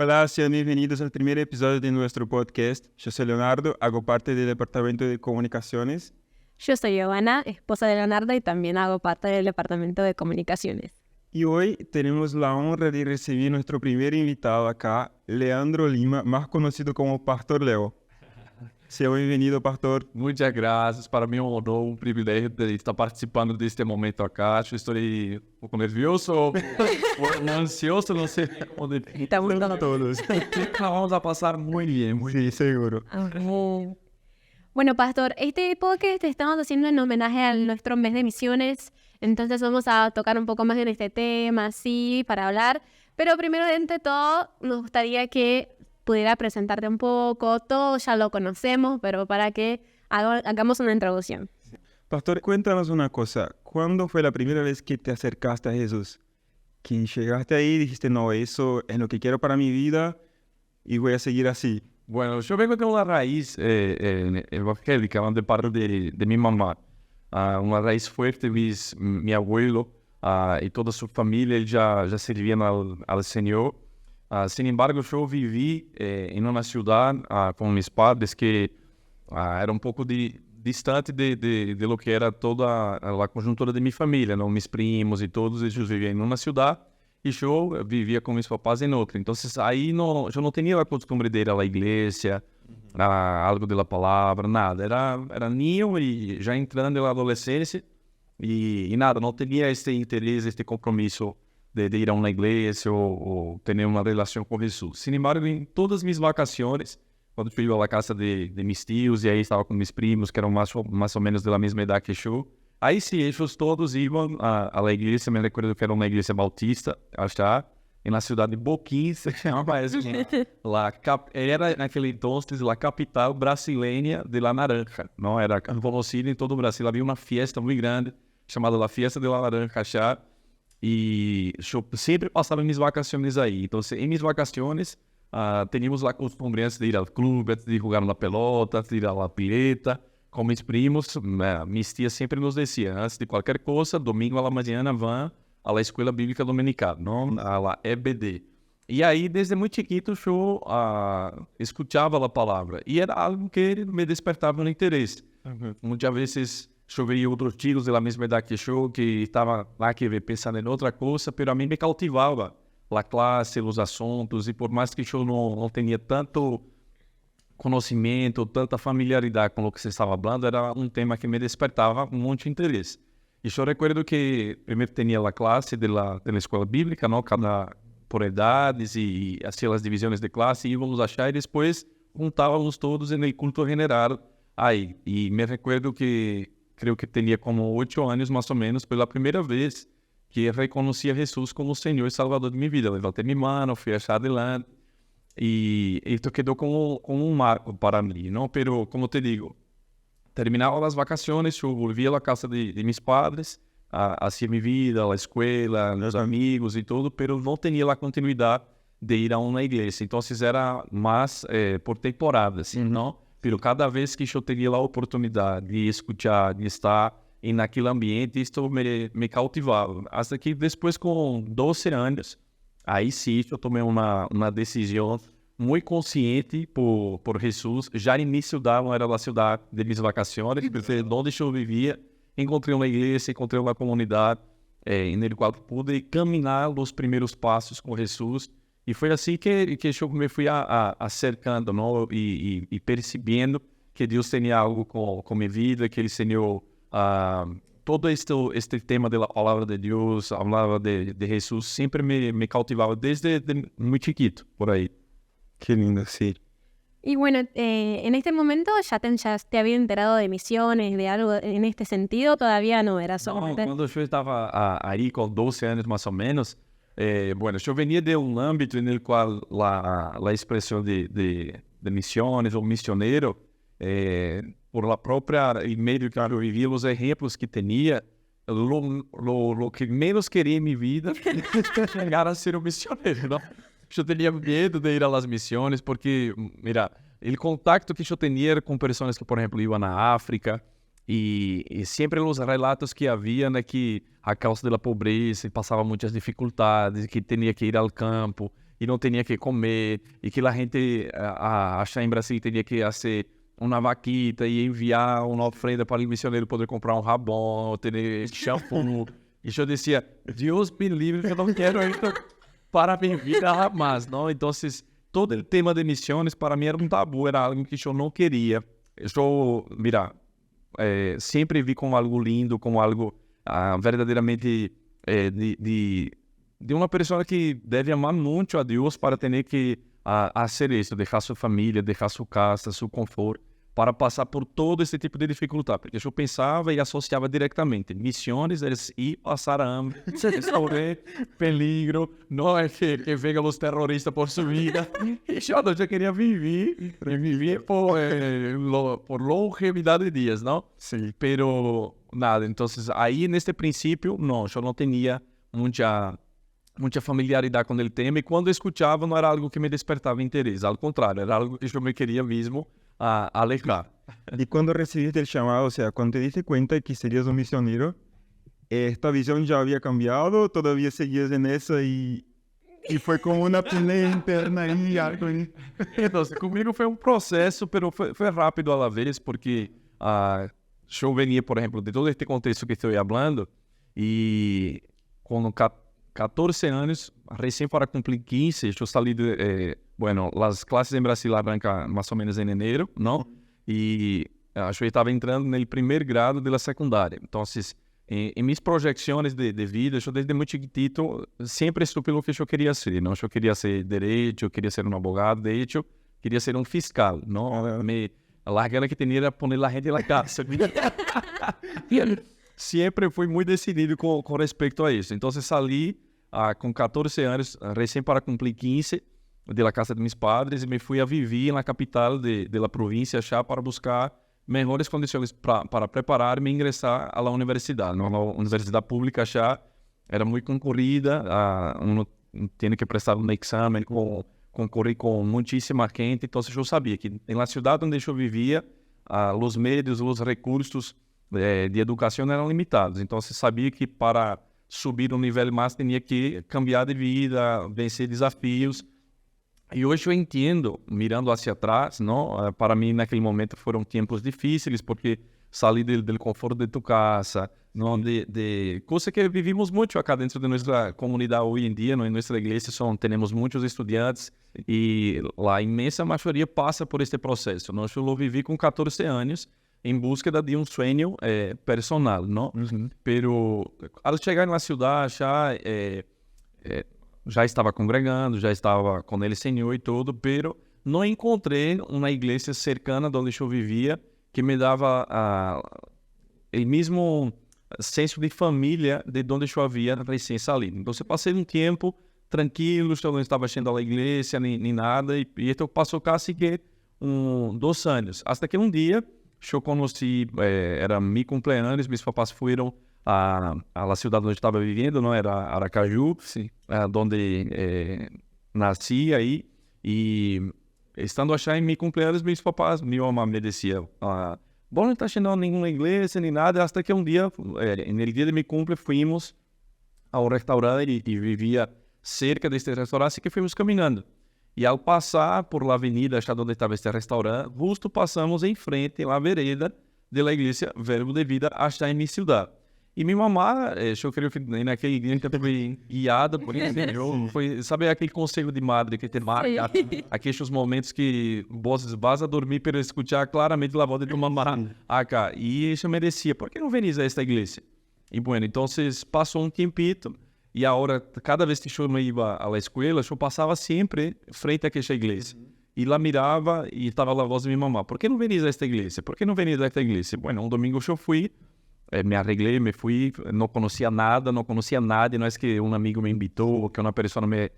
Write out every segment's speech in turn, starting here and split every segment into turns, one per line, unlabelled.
Hola, sean bienvenidos al primer episodio de nuestro podcast. Yo soy Leonardo, hago parte del Departamento de Comunicaciones.
Yo soy Giovanna, esposa de Leonardo y también hago parte del Departamento de Comunicaciones.
Y hoy tenemos la honra de recibir nuestro primer invitado acá, Leandro Lima, más conocido como Pastor Leo. Sea bienvenido, Pastor.
Muchas gracias. Para mí es un honor, un privilegio de estar participando de este momento acá. Yo estoy un poco nervioso, o ansioso, no sé cómo decir.
Estamos
Todos.
La vamos a pasar muy bien.
Sí, seguro.
Bueno, Pastor, este podcast estamos haciendo en homenaje a nuestro mes de misiones, entonces vamos a tocar un poco más en este tema, así, para hablar. Pero primero, de todo, nos gustaría que pudiera presentarte un poco. Todos ya lo conocemos, pero para que hagamos una introducción.
Pastor, cuéntanos una cosa. ¿Cuándo fue la primera vez que te acercaste a Jesús? Que llegaste ahí y dijiste, no, eso es lo que quiero para mi vida y voy a seguir así.
Bueno, yo vengo de una raíz evangélica, de parte de mi mamá. Una raíz fuerte, mi abuelo y toda su familia ya servían al Señor. Sin embargo, yo viví en una ciudad con mis padres que era un poco distante de lo que era toda la conjuntura de mi familia, ¿no? Mis primos y todos ellos vivían en una ciudad y yo vivía con mis papás en otra. Entonces ahí yo no tenía la costumbre de ir a la iglesia, algo de la palabra, nada. Era niño y ya entrando en la adolescencia y nada, no tenía este interés, este compromiso de ir a una iglesia o tener una relación con Jesús. Sin embargo, en todas mis vacaciones, cuando yo iba a la casa de mis tíos y ahí estaba con mis primos, que eran más o menos de la misma edad que yo, ahí sí, ellos todos iban a la iglesia. Me recuerdo que era una iglesia bautista, allá en la ciudad de Boquín, se llamaba eso. Era en aquel entonces la capital brasileña de la naranja, ¿no? Era conocida en todo Brasil. Había una fiesta muy grande llamada la Fiesta de la Naranja allá. Y yo siempre pasaba mis vacaciones ahí. Entonces, en mis vacaciones, teníamos la costumbre antes de ir al club, antes de jugar la pelota, antes de ir a la pileta, con mis primos. Mis tías siempre nos decían, antes de cualquier cosa, domingo a la mañana van a la Escuela Bíblica Dominical, ¿no? A la EBD. Y ahí, desde muy chiquito, yo escuchaba la palabra. Y era algo que me despertaba un interés. Muchas veces yo veía otros chicos de la misma edad que yo, que estaban lá pensando en otra cosa, pero a mí me cautivaba la clase, los asuntos, y por más que yo no tenía tanto conocimiento, tanta familiaridad con lo que se estaba hablando, era un tema que me despertaba mucho interés. Y yo recuerdo que primero tenía la clase de la escuela bíblica, ¿no? Cada por edades y hacía las divisiones de clase, íbamos allá y después juntábamos todos en el culto general ahí. Y me recuerdo que creo que tenía como 8 años más o menos, foi a primeira vez que reconheci a Jesus como o Senhor e Salvador de minha vida. Levantei minha mão, fui achar adelante e isso quedou como um marco para mim, não? Pero, como te digo, terminava as vacações, eu volvia à casa de meus padres, hacía minha vida, a escola, meus amigos e tudo, pero não tinha a continuidade de ir a uma igreja. Então, era mais por temporadas, não? Pero cada vez que eu teria a oportunidade de escutar, de estar naquele ambiente, isso me cautivava. Até que depois, com 12 anos, aí sim, eu tomei uma decisão muito consciente por Jesus. Já no início era a cidade de minhas vacações, onde eu vivia, encontrei uma igreja, encontrei uma comunidade na qual pude caminhar os primeiros passos com Jesus. E foi assim que eu me fui acercando, não? E percebendo que Deus tinha algo com minha vida, que Ele Senhor, todo este tema da palavra de Deus, falava de Jesus, sempre me cautivava desde muito chiquito, por aí.
Qué lindo, sí.
Y bueno, en este momento ya te había enterado de misiones, de algo en este sentido, todavía no era solamente...
Quando eu estava aí com 12 anos mais ou menos, bueno, yo venía de un ámbito en el cual la expresión de misiones o misionero, por la propia medio que yo vivía, los ejemplos que tenía, lo que menos quería en mi vida era llegar a ser un misionero, ¿no? Yo tenía miedo de ir a las misiones porque, mira, el contacto que yo tenía era con personas que, por ejemplo, iban a África, e sempre os relatos que havia, né, que a causa da pobreza passava muitas dificuldades, que tinha que ir ao campo, e não tinha que comer, e que a gente achar em Brasil teria que fazer uma vaquita e enviar uma ofrenda para o missionário poder comprar um rabão, ter shampoo. E eu dizia, Deus me livre, eu não quero isso para minha vida jamais, não? Então, todo o tema de missões para mim era um tabu, era algo que eu não queria. Mira, sempre vi como algo lindo, como algo verdadeiramente de uma pessoa que deve amar muito a Deus para ter que fazer isso, deixar sua família, deixar sua casa, seu conforto, para passar por todo esse tipo de dificuldade. Porque eu pensava e associava diretamente. Missões é ir passar hambre, sofrer, peligro, não é que venham os terroristas por sua vida. E eu queria viver por longevidade de dias, não?
Sim.
Pero nada, então aí neste princípio, não, eu não tinha muita familiaridade com o tema, e quando eu escutava não era algo que me despertava interesse, ao contrário, era algo que eu me queria mesmo alejar.
Y cuando recibiste el llamado, o sea, cuando te diste cuenta que serías un misionero, ¿esta visión ya había cambiado? ¿Todavía seguías en eso y fue como una pelea interna ahí, algo ahí?
Então, comigo foi um processo, pero foi rápido a la vez, porque eu venia, por exemplo, de todo este contexto que estou falando, e com 14 anos, recém para cumprir 15, eu saí as classes em Brasil arrancam mais ou menos em enero, não? E eu estava entrando no primeiro grado da secundária. Então, em minhas projeções de vida, eu desde muito chiquitito sempre estou pelo que eu queria ser, não? Eu queria ser direito, eu queria ser um advogado, de hecho, queria ser um fiscal, não? A guerra que tinha era poner a gente na casa. Sempre fui muito decidido com respeito a isso. Então, saí com 14 anos, recém para cumprir 15, da casa de meus padres, e me fui a viver na capital da província já para buscar melhores condições para preparar-me e ingressar à universidade. A universidade pública já era muito concorrida, tinha que prestar um exame, concorrer com muitíssima gente, então eu sabia que na cidade onde eu vivia, os meios, os recursos de educação eram limitados, então eu sabia que para subir um nível mais tinha que cambiar de vida, vencer desafios. E hoje eu entendo, mirando hacia atrás, não? Para mim naquele momento foram tempos difíceis, porque saí do conforto de tu casa, não? De coisa que vivimos muito acá dentro de nossa comunidade hoje em dia, não? Em nossa igreja temos muitos estudantes e a imensa maioria passa por este processo. Não? Eu vivi com 14 anos em busca de um sonho personal, não?
Uhum.
Pero ao chegar na cidade já estava congregando, já estava com ele Senhor e tudo, pero não encontrei uma igreja cercana de onde eu vivia que me dava o mesmo senso de família de onde eu havia recém salido. Então, eu passei um tempo tranquilo, eu não estava indo à igreja nem nada, e então passou quase que 2 anos. Até que um dia eu conheci, era meu cumpleaños, meus papás foram a cidade onde estava vivendo, não era Aracaju, onde nasci aí, e estando achando em meu cumpleaños, meus papás, minha mamãe me dizia, bom, não está indo a nenhuma igreja nem nada, até que um dia, no dia de meu cumple, fomos ao restaurante e vivia cerca deste restaurante, que fomos caminhando. E ao passar por la avenida, já onde estava este restaurante, justo passamos em frente, na vereda da igreja Verbo de Vida, achar em minha cidade. E minha mamãe, eu creio que naquele dia que foi guiada por esse Senhor, sabe aquele conselho de madre que te marca, aqueles momentos que você vas a dormir para escutar claramente a voz de tua mamãe acá. E eu me dizia, por que não venís a esta igreja? E bueno, então passou um tempito, e agora, cada vez que eu me ia à escola, eu passava sempre frente àquela igreja. E lá mirava e estava a voz de minha mamãe, por que não venís a esta igreja? Por que não venís a esta igreja? Bueno, um domingo eu fui, me arreglei, me fui, não conhecia nada, não é que um amigo me invitou, que uma pessoa me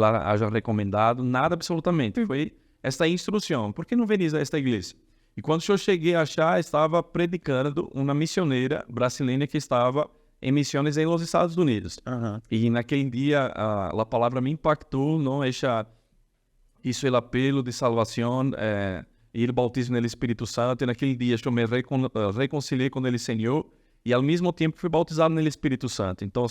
haja recomendado, nada absolutamente. Foi esta instrução, por que não venís a esta igreja? E quando eu cheguei a achar, estava predicando uma missioneira brasileira que estava em missões nos Estados Unidos.
Ajá.
E naquele dia, a palavra me impactou, não? Isso é o apelo de salvação, e o batismo no Espírito Santo. E naquele dia eu me reconciliei com o Senhor e ao mesmo tempo fui batizado no Espírito Santo. Então,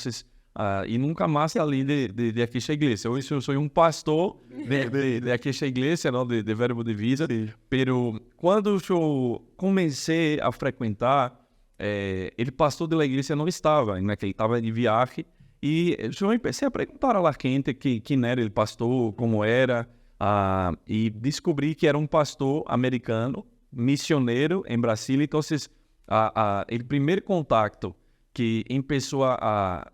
y nunca más salí de aquella iglesia. Hoy soy un pastor de aquella iglesia, ¿no? de Verbo de Vida.
Sí.
Pero cuando yo comencé a frecuentar, el pastor de la iglesia no estaba, né? Que ele estava de viagem. E eu comecei a perguntar à gente quem era o pastor, como era, e descobri que era um pastor americano, missioneiro em Brasília. Então, o primeiro contato que começou a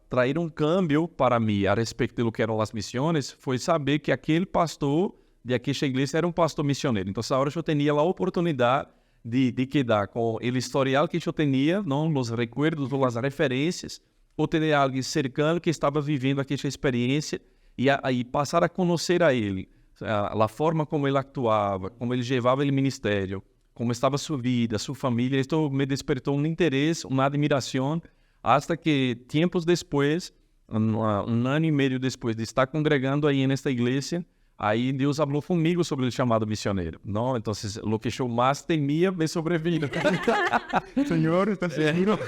trazer um câmbio para mim a respeito do que eram as missões foi saber que aquele pastor de aquela igreja era um pastor missioneiro. Então, essa hora eu tinha a oportunidade de quedar com o historial que eu tinha, não, os recuerdos ou as referências, ou ter alguém cercano que estava vivendo aquela experiência e passar a conhecer a ele, a forma como ele actuava, como ele levava o ministério, como estava sua vida, sua família. Isso me despertou um interesse, uma admiração, até que tempos depois, um ano e meio depois de estar congregando aí nesta igreja, aí Deus falou comigo sobre o chamado missioneiro, não? Então, o que eu mais temia me sobrevindo.
Senhor, está certo.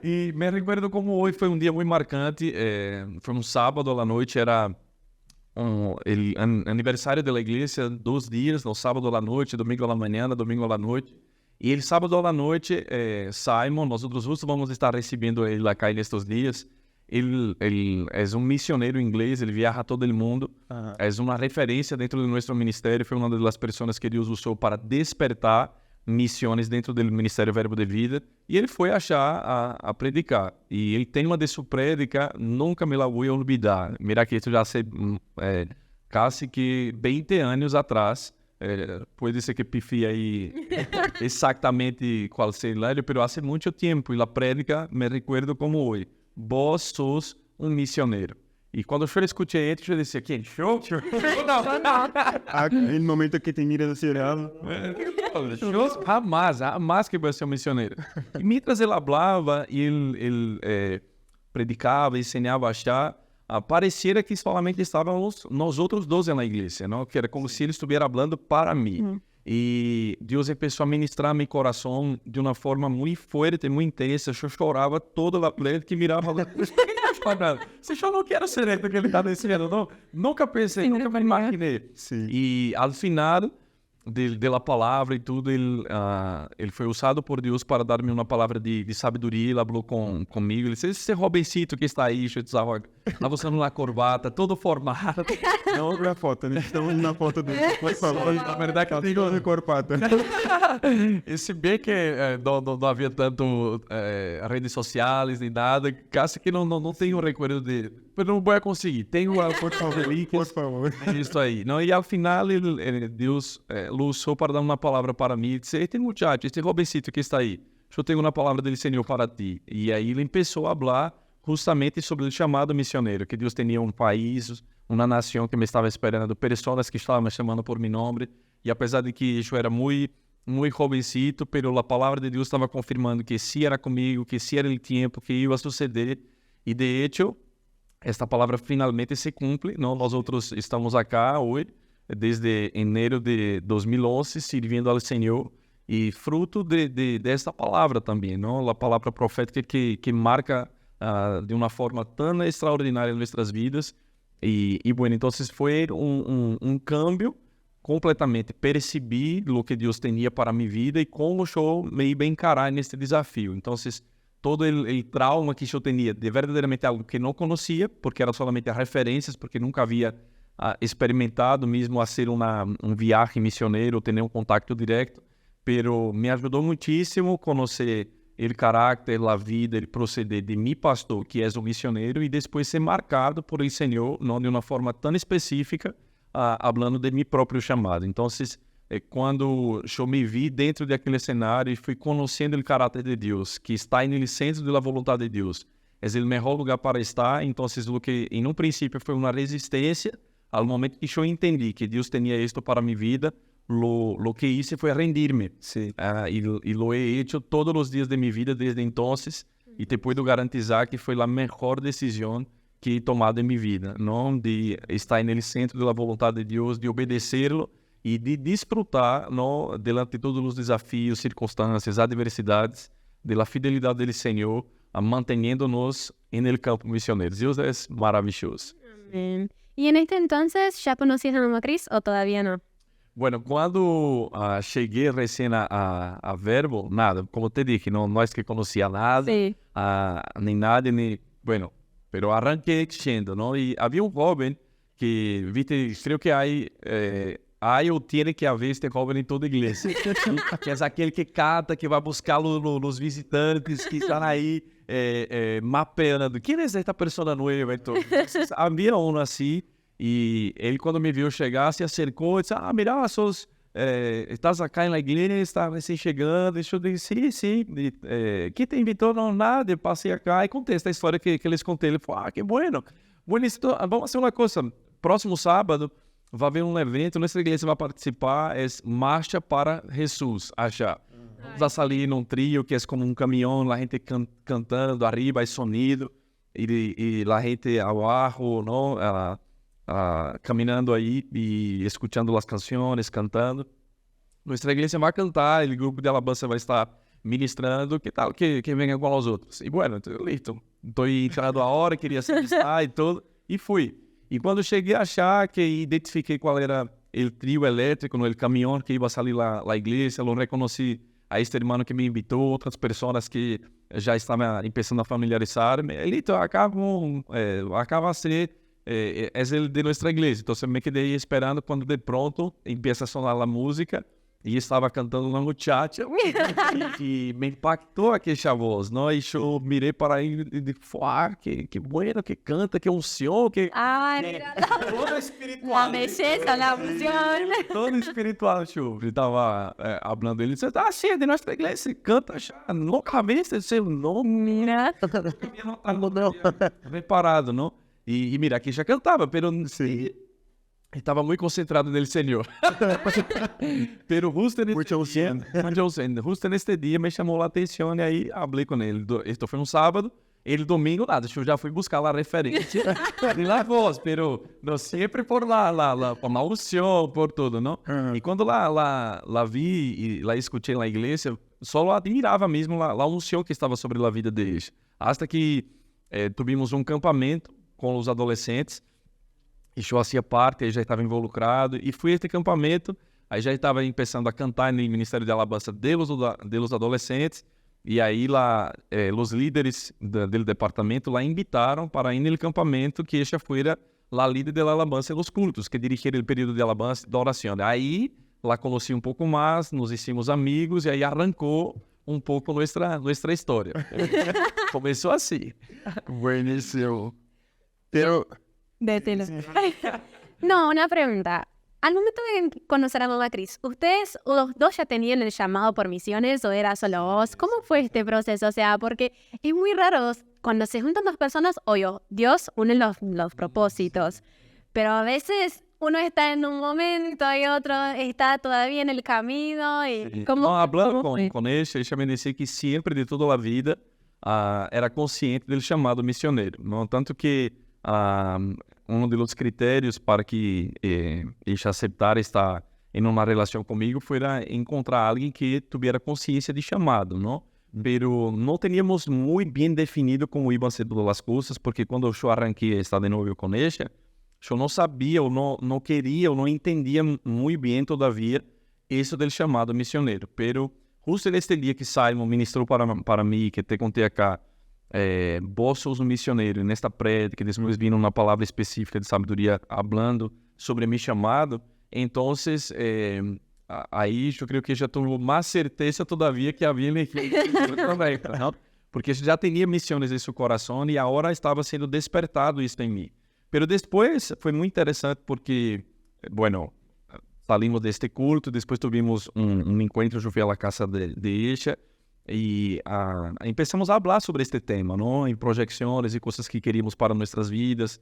E me recuerdo como hoje foi um dia muito marcante. Foi um sábado à noite, era o aniversário da igreja, 2 dias, no sábado à noite, domingo à manhã, domingo à noite. E el sábado à noite, Simon, nós justo vamos estar recebendo ele acá nestes dias. Ele é um missioneiro inglês, ele viaja a todo o mundo, é uma referência dentro do nosso ministério, foi uma das pessoas que Deus usou para despertar missões dentro do Ministério Verbo de Vida, e ele foi achar a predicar, e ele tem uma de sua prédica, nunca me la vou olvidar. Mira que isso já é quase que 20 anos atrás, pode ser que pifie aí exatamente qual seria, mas há muito tempo, e a prédica me recuerdo como hoje. Vos sos um missioneiro. E quando eu escutei ele, eu disse, quem? Show?
Aquele momento que tem ido acelerado.
Jamais que vai ser um missioneiro. E mientras ele falava, ele predicava, ensinava a achar, pareciera que solamente estávamos nós outros 12 na igreja, não? Que era como se ele estivesse falando para mim. E Deus começou a ministrar meu coração de uma forma muito forte, muito intensa. Eu chorava toda a noite que mirava lá. Se eu não quero ser ele que ele está dizendo, não? Nunca pensei, nunca me imaginei.
Sim.
E ao final da palavra e tudo, ele foi usado por Deus para dar-me uma palavra de sabedoria. Ele falou comigo, ele disse, esse jovencito que está aí, está usando uma corbata, todo formado.
Não na foto, né? Estamos na foto dele. Por favor,
Na verdade, que eu digo
de corbata.
E se bem que não havia tanto redes sociais nem nada, quase que não tenho recuerdo de... Mas não vou conseguir. Tenho
Por favor.
isso aí. Não, e ao final, Deus usou para dar uma palavra para mim. Disse, este muchacho, este jovencito que está aí, eu tenho uma palavra do Senhor para ti. E aí ele começou a falar justamente sobre o chamado missioneiro, que Deus tinha um país, uma nação que me estava esperando, pessoas que estavam me chamando por meu nome. E apesar de que eu era muito jovencito, pero a palavra de Deus estava confirmando que sim era comigo, que sim era o tempo, que ia suceder. E de hecho, esta palavra finalmente se cumpre, não? Nós outros estamos acá hoje, desde enero de 2011, servindo ao Senhor, e fruto desta palavra também, não? A palavra profética que marca de uma forma tão extraordinária em nossas vidas. E bueno, então foi um câmbio completamente. Percebi o que Deus tinha para a minha vida e como eu me ia encarar neste desafio. Então, todo o trauma que eu tinha de verdadeiramente algo que não conhecia, porque era solamente referências, porque nunca havia experimentado mesmo a ser um viagem missioneiro, ter um contato direto, pero me ajudou muitíssimo a conhecer o caráter, a vida, o proceder de meu pastor, que é o missioneiro, e depois ser marcado por o Senhor, não de uma forma tão específica, falando de meu próprio chamado. Então, quando eu me vi dentro daquele cenário e fui conhecendo o caráter de Deus, que está no centro da vontade de Deus, é o melhor lugar para estar. Então, o que em um princípio foi uma resistência, ao momento que eu entendi que Deus tinha isto para minha vida, lo que hice foi rendir-me. E lo he hecho todos os dias de minha vida desde então, e te puedo garantizar que foi a melhor decisão que he tomado em minha vida, não? De estar no centro da vontade de Deus, de obedecê-lo e de desfrutar, não? Delante de todos os desafios, circunstâncias, adversidades, da fidelidade do Senhor, manteniendo-nos no campo misionero. Deus é maravilhoso.
Amén. ¿Y en este entonces ya conocías a Mamá Cris o todavía no?
Bueno, quando cheguei recém a Verbo, nada, como te dije, não é que conhecia nada,
Sí.
nem nada, nem, bueno, pero arranquei yendo, não? E havia um jovem que, viste, creio que há ou tem que haver este jovem em toda igreja, que é aquele que canta, que vai buscar os visitantes que estão aí mapeando, quem é esta pessoa nova? Então, havia um assim, e ele quando me viu chegar, se acercou e disse, mira, estás acá na igreja, está recém chegando, eu disse, sim, quem te invitou? Não, nada, eu passei acá e contei esta história que eles contei, ele falou, que bueno, bueníssimo, vamos fazer uma coisa, próximo sábado, vai haver um evento, nossa igreja vai participar, é Marcha para Jesus, allá. Vamos a salir num trio que é como um caminhão, a gente cantando, arriba é sonido, e a gente abaixo, não? Caminhando aí e escutando as canções, cantando. Nossa igreja vai cantar, o grupo de alabança vai estar ministrando, que tal que venha com os outros? E bueno, listo, estou entrando a hora, queria se alistar e tudo, e fui. E quando cheguei a achar que identifiquei qual era o trio elétrico, no caminhão que ia sair lá na igreja, eu reconheci a este irmão que me invitou, outras pessoas que já estavam começando a familiarizar-me. Ele acaba a ser o de nossa igreja. Então, eu me quedei esperando quando de pronto começa a sonar a música e estava cantando uma muchacha e me impactou aquela voz, não? E eu mirei para ele e disse, que bueno que canta, que unção, que...
Ay, mira,
Todo espiritual.
la belleza, la unción.
Todo espiritual, eu estava falando, ele disse, sim, é de nossa igreja, você canta já loucamente, seu nome.
Mira.
Reparado, não? E mira, aqui já cantava, pero estava muito concentrado no Senhor. Pero justo neste dia me chamou a atenção e aí falei com ele. Isto foi um sábado, ele domingo nada, eu já fui buscar lá a referência de la voz, pero não sempre por lá, por la unção, por tudo, não? E quando lá vi e lá escutei na igreja, só admirava mesmo a unção que estava sobre a vida deles. Hasta que tivemos um campamento com os adolescentes, e eu fazia parte, aí já estava involucrado, e fui a este acampamento, aí já estava começando a cantar no Ministério de Alabança de los adolescentes, e aí lá, os líderes do departamento lá invitaram para ir no acampamento que esta fuera a líder de alabança e los cultos, que dirigiera o período de alabança e de oração. Aí lá conheci um pouco mais, nos hicimos amigos, e aí arrancou um pouco nossa história. Começou assim.
Buenísimo. Pero...
Dételo. No, una pregunta. Al momento de conocer a Mamá Cris, ¿ustedes los dos ya tenían el llamado por misiones o era solo vos? ¿Cómo fue este proceso? O sea, porque es muy raro cuando se juntan dos personas, obvio, Dios une los propósitos, pero a veces uno está en un momento y otro está todavía en el camino. Y ¿cómo,
hablando
cómo fue?
com ele me disse que sempre, de toda a vida, era consciente do chamado missioneiro. Não? Tanto que um dos critérios para que ele aceitara estar em uma relação comigo foi encontrar alguém que tivesse consciência de chamado, não? Pero não teníamos muito bem definido como iam ser todas as coisas, porque quando eu arranquei a estar de novo com ele, eu não sabia, ou não queria, ou não entendia muito bem, todavia, isso do chamado missioneiro. Pero justo neste dia que Simon ministrou para mim, que te contei acá, vós sois um missioneiro, nesta prédica, depois vindo uma palavra específica de sabedoria, falando sobre meu chamado, então, aí eu creio que já tomou mais certeza todavia que havia também, porque já tinha missões em seu coração e agora estava sendo despertado isso em mim. Pero depois foi muito interessante porque, bueno, salimos deste culto, depois tivemos um encontro, eu fui à casa de ella, e começamos a falar sobre este tema, não? Em projeções e coisas que queríamos para nossas vidas,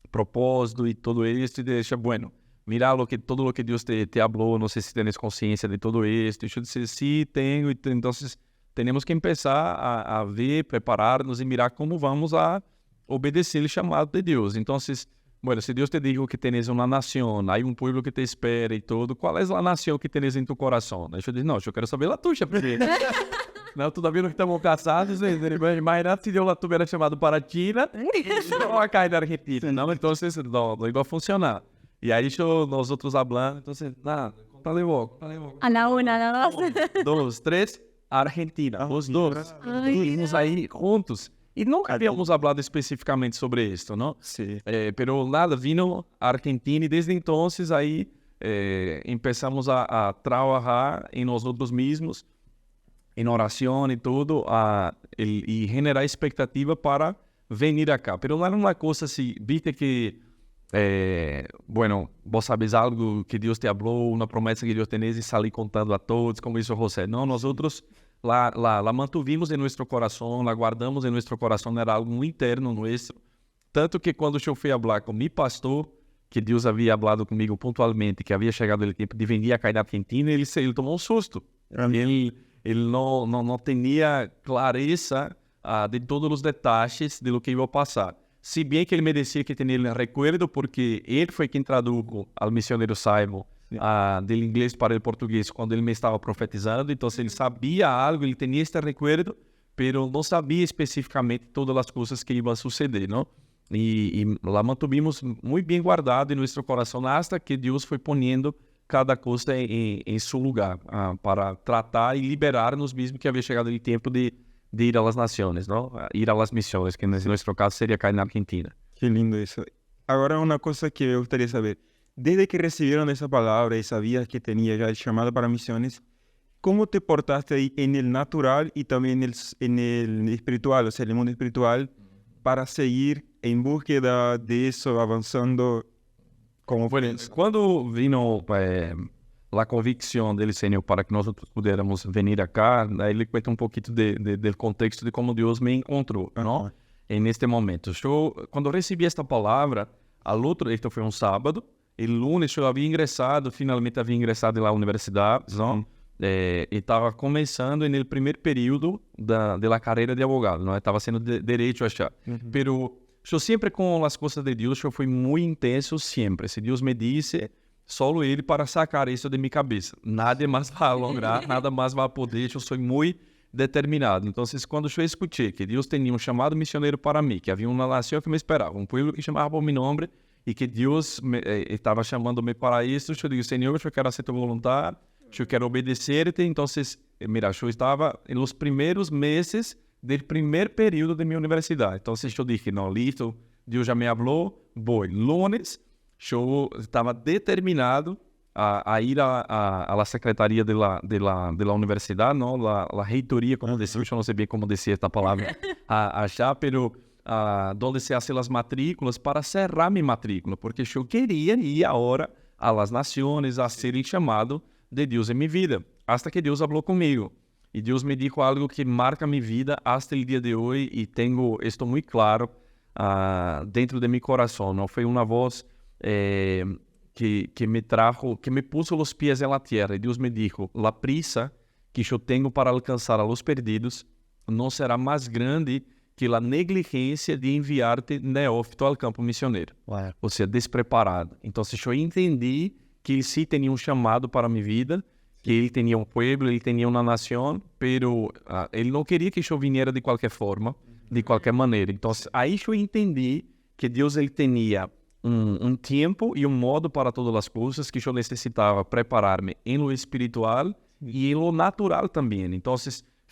propósito e tudo isso, e deixa, bueno, mira todo lo que Deus te falou, não sei se tens consciência de todo isso, eu disse, sim, tenho, então temos que começar a ver, preparar-nos e mirar como vamos a obedecer o chamado de Deus. Então, bueno, se Deus te dijo que tens uma nação, há um povo que te espera e tudo, qual é a nação que tens em tu coração? Eu disse, não, eu quero saber a tua, porque Não, todavia não estamos casados, imagina se eu tivesse chamado para a China e não acá na Argentina, não, então não iba a funcionar. E aí nós outros hablando, então, nada, contale vos.
A la una, a la dos.
2, 3, Argentina, os dois. Vimos aí juntos. E nunca habíamos hablado especificamente sobre esto, ¿no?
Sí.
Pero nada, vino a Argentina y desde entonces ahí empezamos a trabajar en nosotros mismos, en oración y todo, y generar expectativa para venir acá. Pero no era una cosa así, viste que, bueno, vos sabes algo que Dios te habló, una promesa que Dios tenés y salí contando a todos, como hizo José. No, nosotros la mantuvimos en nuestro corazón, la guardamos en nuestro corazón, era algo muy interno nuestro. Tanto que quando eu fui falar com meu pastor, que Deus havia falado comigo pontualmente, que havia chegado o tempo de vir a cair na Argentina, ele tomou um susto. Ele não tinha clareza de todos os detalhes de lo que ia passar. Se bem que ele merecia que tenha recuerdo, porque ele foi quem traduziu ao missionário Simon do inglês para o português quando ele me estava profetizando. Então, ele sabia algo, ele tinha este recuerdo, mas não sabia especificamente todas as coisas que iam suceder, não? E lá mantuvimos muito bem guardado em nosso coração hasta que Deus foi ponendo cada coisa em seu lugar para tratar e liberar-nos mesmo que havia chegado o tempo de ir às nações, não? Ir às missões, que no nosso caso seria cair na Argentina.
Qué lindo eso. Ahora una cosa que me gustaría saber. Desde que recibieron esa palabra y sabías que tenía ya el llamado para misiones, ¿cómo te portaste ahí en el natural y también en el espiritual, o sea, en el mundo espiritual, para seguir en búsqueda de eso, avanzando? ¿Cómo fue eso?
Quando vino a convicção dele, Senhor, para que nós pudiéramos vir acá, aí ele conta um pouquinho do contexto de como Deus me encontrou, não? Neste momento. Quando recebi esta palavra, esto foi um sábado, e lunes eu finalmente havia ingressado na universidade, não? E estava começando no primeiro período da carreira de advogado, não? Estava sendo direito achar. Pero eu sempre com as coisas de Deus, eu fui muito intenso sempre. Se Deus me disse, solo Ele para sacar isso de minha cabeça. Nada mais vai lograr, nada mais vai poder. Eu sou muito determinado. Então, quando eu escutei que Deus tinha um chamado missionário para mim, que havia uma nação que me esperava, um povo que chamava por meu nome, e que Deus estava chamando-me para isso, eu digo, Senhor, eu quero ser tua vontade, eu quero obedecer-te. Então, mira, eu estava nos primeiros meses do primeiro período de minha universidade. Então, eu disse, não, listo, Deus já me falou, vou. Lunes, eu estava determinado a ir à secretaria da universidade, não, a reitoria, como decía, eu não sabia como dizer esta palavra, achar, pero onde se hacen as matrículas para cerrar minha matrícula, porque eu queria ir agora às nações, a ser chamado de Deus em minha vida, hasta que Deus falou comigo. E Deus me disse algo que marca minha vida hasta o dia de hoje, e tenho isto muito claro dentro de meu coração. Não foi uma voz que me trajo, que me puso os pés na terra. E Deus me disse: a prisa que eu tenho para alcançar a los perdidos não será mais grande que a negligência de enviar-te neófito ao campo missioneiro.
Wow.
Ou seja, despreparado. Então, eu entendi que ele sim tinha um chamado para minha vida, que ele tinha um povo, ele tinha uma nação, pero ele não queria que eu viniera de qualquer forma, de qualquer maneira. Então, aí eu entendi que Deus ele tinha um tempo e um modo para todas as coisas, que eu necessitava preparar-me em lo espiritual e em lo natural também. Então,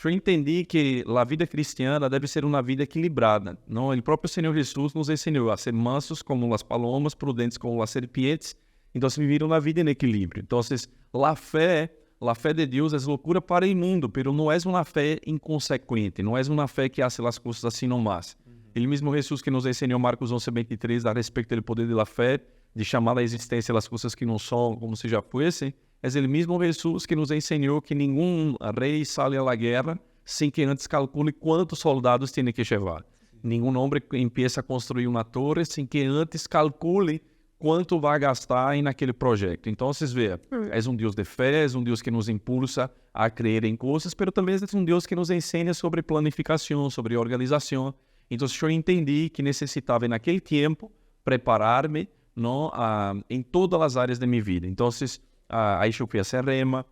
eu entendi que a vida cristiana deve ser uma vida equilibrada. Não? O próprio Senhor Jesus nos ensinou a ser mansos como as palomas, prudentes como as serpientes. Então, viver uma vida em equilíbrio. Então, a fé de Deus é loucura para o mundo, mas não é uma fé inconsequente, não é uma fé que faz as coisas assim nomás. Ele mesmo Jesus que nos ensinou Marcos 11:23 a respeito do poder da fé, de chamar à existência as coisas que não são como se já fossem, é ele mesmo Jesus que nos ensinou que nenhum rei sai à guerra sem que antes calcule quantos soldados tem que levar. Nenhum homem empieza a construir uma torre sem que antes calcule quanto vai gastar naquele projeto. Então, vocês veem, é um Deus de fé, é um Deus que nos impulsa a crer em coisas, mas também é um Deus que nos ensina sobre planificação, sobre organização. Então, eu entendi que necessitava, naquele tempo, preparar-me em todas as áreas da minha vida. Então, aí eu fui a Serrema,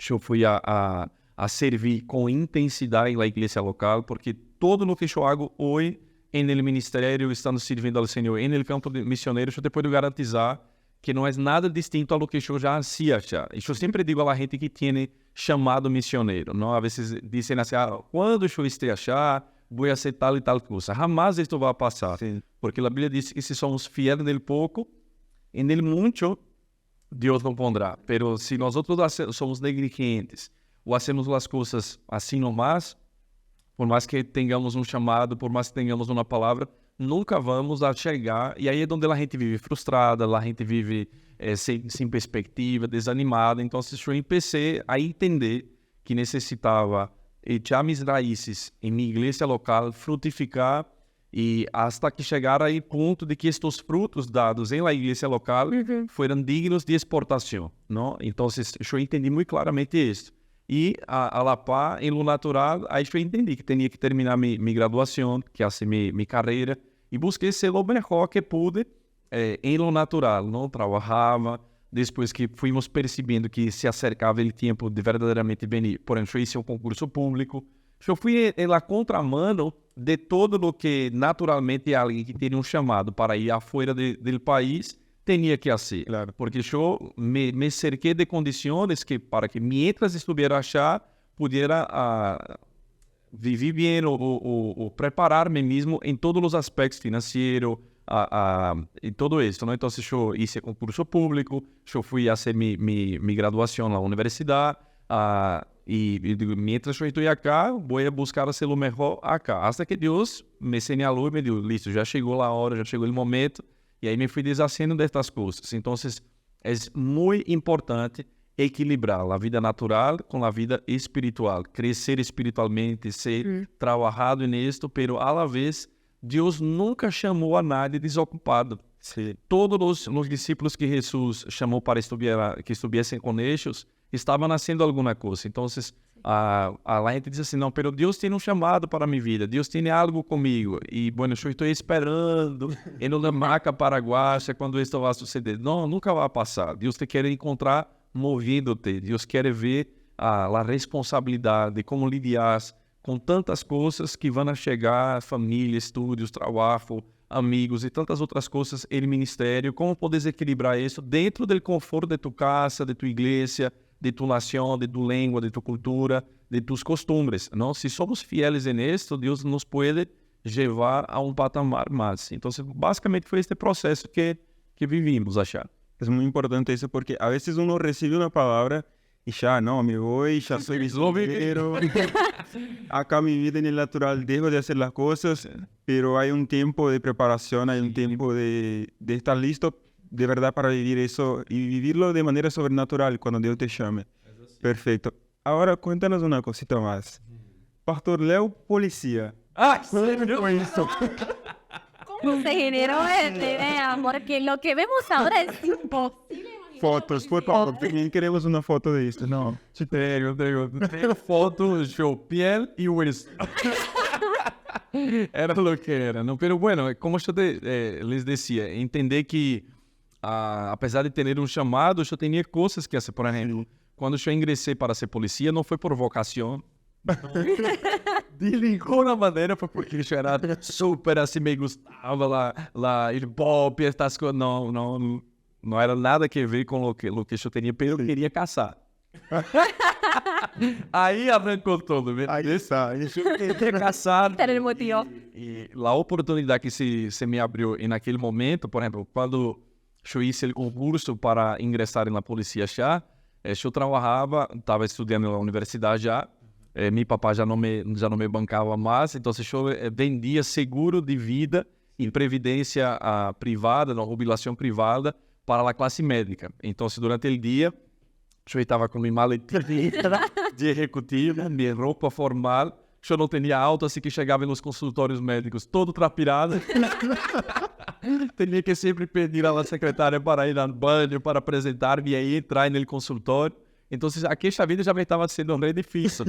eu fui a a servir com intensidade na igreja local, porque todo o que eu hago hoje no ministério, estando servindo ao Senhor, no campo de missionário, eu te posso garantizar que não é nada distinto ao que eu já hacía. Eu sempre digo à gente que tem chamado missionário, não? A vezes dizem assim, quando eu esteja achar, vou fazer tal e tal coisa. Jamais isto vai passar, sim, porque a Bíblia diz que se somos fiéis no pouco, no muito, Deus não pondrá. Pero se nós somos negligentes ou hacemos as coisas assim nomás, por mais que tenhamos um chamado, por mais que tenhamos uma palavra, nunca vamos a chegar. E aí é onde a gente vive frustrada, a gente vive sem perspectiva, desanimada. Então, eu comecei a entender que necessitava echar minhas raízes em minha igreja local, frutificar, e hasta que chegar aí ponto de que estes frutos dados em la igreja local foram dignos de exportação, não? Então, eu entendi muito claramente isso. E a la par, em lo natural, aí eu entendi que tinha que terminar minha graduação, que fazer minha carreira, e busquei ser o melhor que pude em lo natural, não? Trabalhava, depois que fomos percebendo que se acercava o tempo de verdadeiramente venir. Por exemplo, eu hice um concurso público, eu fui na contramano de todo o que naturalmente alguém que tem um chamado para ir afuera do país tinha que fazer. Claro. Porque eu me cerquei de condições que para que mientras estivesse achar, pudiera viver bem ou preparar-me mesmo em todos os aspectos financeiros, e todo isso, não? Então, eu hice concurso público, eu fui fazer minha graduação na universidade, e mientras eu estou aqui, vou buscar ser o melhor aqui. Até que Deus me señalou e me disse, listo, já chegou a hora, já chegou o momento, e aí me fui deshaciendo destas coisas. Então, é muito importante equilibrar a vida natural com a vida espiritual, crescer espiritualmente, ser trabalhado nisto, pero a la vez, Deus nunca chamou a nadie desocupado. Sim. Todos os discípulos que Jesus chamou para que estivessem com eles, estavam fazendo alguma coisa. Então, a gente diz assim, não, pero Deus tem um chamado para minha vida, Deus tem algo comigo. E, bueno, eu estou esperando em uma maca paraguaia quando isso vai suceder. Não, nunca vai passar. Deus te quer encontrar moviendo-te. Deus quer ver a responsabilidade, como lidiar com tantas coisas que vão chegar, família, estudos, trabalho, amigos e tantas outras coisas no ministério. Como podes equilibrar isso dentro do conforto de tu casa, de tu igreja, de tu nação, de tu língua, de tu cultura, de tus costumbres, não? Se somos fieles nisso, Deus nos pode levar a um patamar mais. Então, basicamente foi este processo que vivimos, achar.
É muito importante isso, porque a vezes uno recebe uma palavra e já, não, me vou, já sou misionero, acá mi vida en el natural, dejo de hacer las cosas, pero hay un tiempo de preparación, hay un tiempo de estar listo de verdad para vivir eso y vivirlo de manera sobrenatural cuando Dios te llame. Perfecto. Ahora cuéntanos una cosita más. Pastor Leo, policía.
¿Cómo
eso?
¿Cómo se generó esta idea? Porque lo que vemos ahora es imposible.
Fotos, por favor, también queremos una foto de esto, ¿no?
Sí, tengo foto, show, piel y hueso. Era lo que era, ¿no? Pero bueno, como yo les decía, entender que apesar de ter um chamado, eu tinha coisas que fazer. Por exemplo, quando eu ingressei para ser polícia, não foi por vocação. De nenhuma maneira foi porque eu era super assim, me gostava lá ir pop, essas coisas. Não era nada que ver com o que eu tinha, pero eu queria caçar. Aí arrancou todo, ¿ves?
Ahí está.
Eu queria caçar.
Era el motivo.
E a oportunidade que se me abriu naquele momento, por exemplo, quando eu hice o concurso para ingressar na polícia já, eu trabalhava, estava estudando na universidade já, meu papai já não me bancava mais, então eu vendia seguro de vida e previdência privada, na jubilação privada, para a classe médica. Então, durante o dia, eu estava com minha maletinha de executivo, minha roupa formal, eu não tinha auto, assim que chegava nos consultórios médicos todo trapirado. Tinha que sempre pedir à secretária para ir ao banho, para apresentar-me e aí entrar no consultório. Então, aquela vida já me estava sendo bem difícil,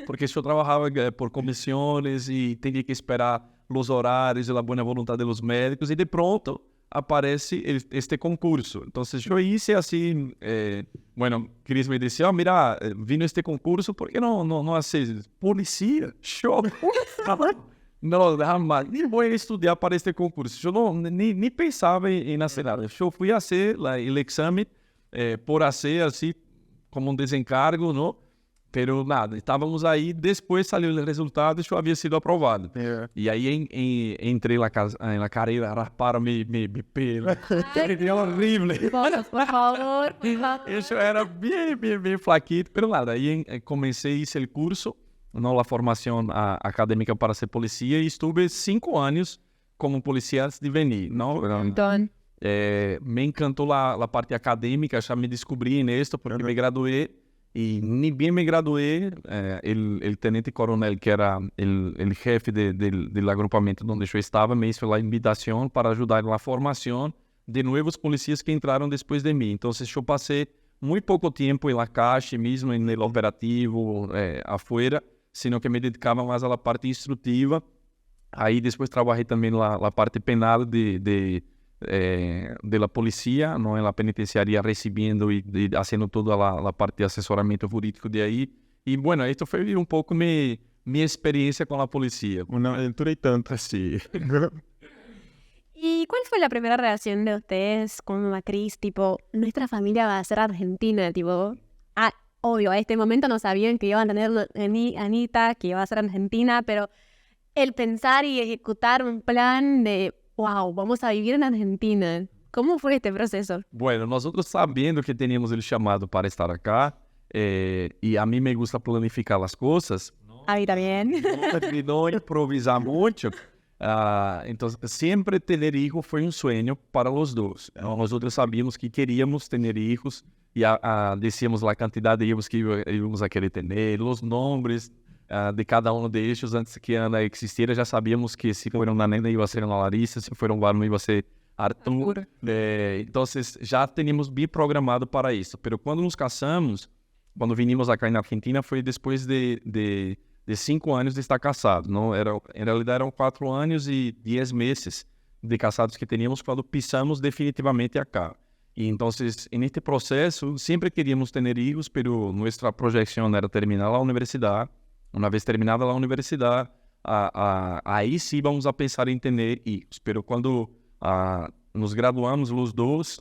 porque eu trabalhava por comissões e tinha que esperar os horários e a boa vontade dos médicos. E de pronto, aparece este concurso. Então, eu hice assim, Cris me disse, mira, vino este concurso, por que não haces policía? Show! Não, jamais, nem vou estudar para este concurso. Eu nem pensava em fazer nada. Eu fui fazer o exame por fazer assim, como desencargo, não? Pero nada, estávamos aí, depois saiu o resultado e eu havia sido aprovado. E aí entrei na carreira, rasparam meu pelo. Era horrível.
Por favor.
Isso era bem flaquito, pero nada. Aí comecei, hice o curso, não a formação acadêmica para ser polícia, e estuve 5 anos como polícia antes de venir. Não? Me encantou a parte acadêmica, já me descobri nisso, porque me graduei. Y ni bien me gradué, el tenente coronel, que era el jefe del agrupamiento donde yo estaba, me hizo la invitación para ayudar en la formación de nuevos policías que entraron después de mí. Entonces yo pasé muy poco tiempo en la calle mismo, en el operativo, afuera, sino que me dedicaba más a la parte instructiva. Ahí después trabajé también la parte penal de la policía, ¿no? En la penitenciaria, recibiendo y haciendo toda la parte de asesoramiento jurídico de ahí. Y bueno, esto fue un poco mi experiencia con la policía.
Una aventura y tanto, sí.
¿Y cuál fue la primera reacción de ustedes con la Cris? Tipo, nuestra familia va a ser argentina, tipo... obvio, a este momento no sabían que iban a tener Anita, que iba a ser argentina, pero el pensar y ejecutar un plan de... wow, vamos a vivir en Argentina. ¿Cómo fue este proceso?
Bueno, nosotros sabiendo que teníamos el llamado para estar acá, y a mí me gusta planificar las cosas.
A mí también.
No improvisar mucho. Entonces, siempre tener hijos fue un sueño para los dos. Nosotros sabíamos que queríamos tener hijos, y decíamos la cantidad de hijos que íbamos a querer tener, los nombres de cada uno de ellos. Antes que Ana existiera, ya sabíamos que si fuera una nena iba a ser Ana Larissa, si fuera un varón iba a ser Arthur. Entonces ya teníamos bien programado para eso. Pero cuando nos casamos, cuando vinimos acá en Argentina, fue después de 5 años de estar casados, ¿no? En realidad eran 4 años y 10 meses de casados que teníamos cuando pisamos definitivamente acá. Y entonces, en este proceso, siempre queríamos tener hijos, pero nuestra proyección era terminar la universidad. Una vez terminada la universidad, ahí sí vamos a pensar en tener hijos. Pero cuando nos graduamos los dos,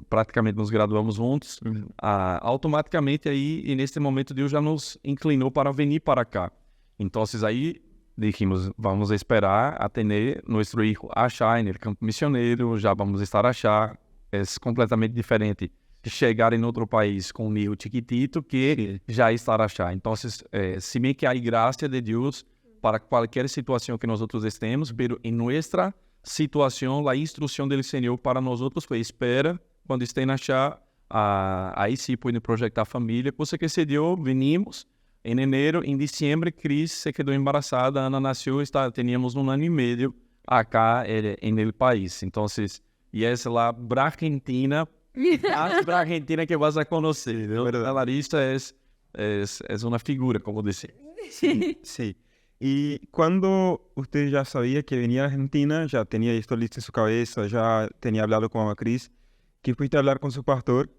praticamente nos graduamos juntos, automaticamente aí, en este momento, Deus já nos inclinou para venir para acá. Entonces aí dijimos, vamos a esperar a tener nuestro hijo allá en el campo misionero, já vamos estar allá. Es completamente diferente de chegar em outro país com um hijo chiquitito que já estar allá. Então, se bem que há graça de Deus para qualquer situação que nós estemos, pero em nossa situação, a instrução do Senhor para nós foi espera, quando estén allá, aí sim podem projetar a família. Coisa que se deu, venimos em enero, em dezembro, Cris se quedou embaraçada, Ana nasceu, teníamos 1 ano e meio acá em el país. Então, e essa lá, para Argentina, para Argentina que vas a conocer, ¿no? La Larissa es una figura, como decía.
Sí, sí. Y cuando usted ya sabía que venía a Argentina, ya tenía esto listo en su cabeza, ya tenía hablado con Ana Cris, que fuiste a hablar con su pastor.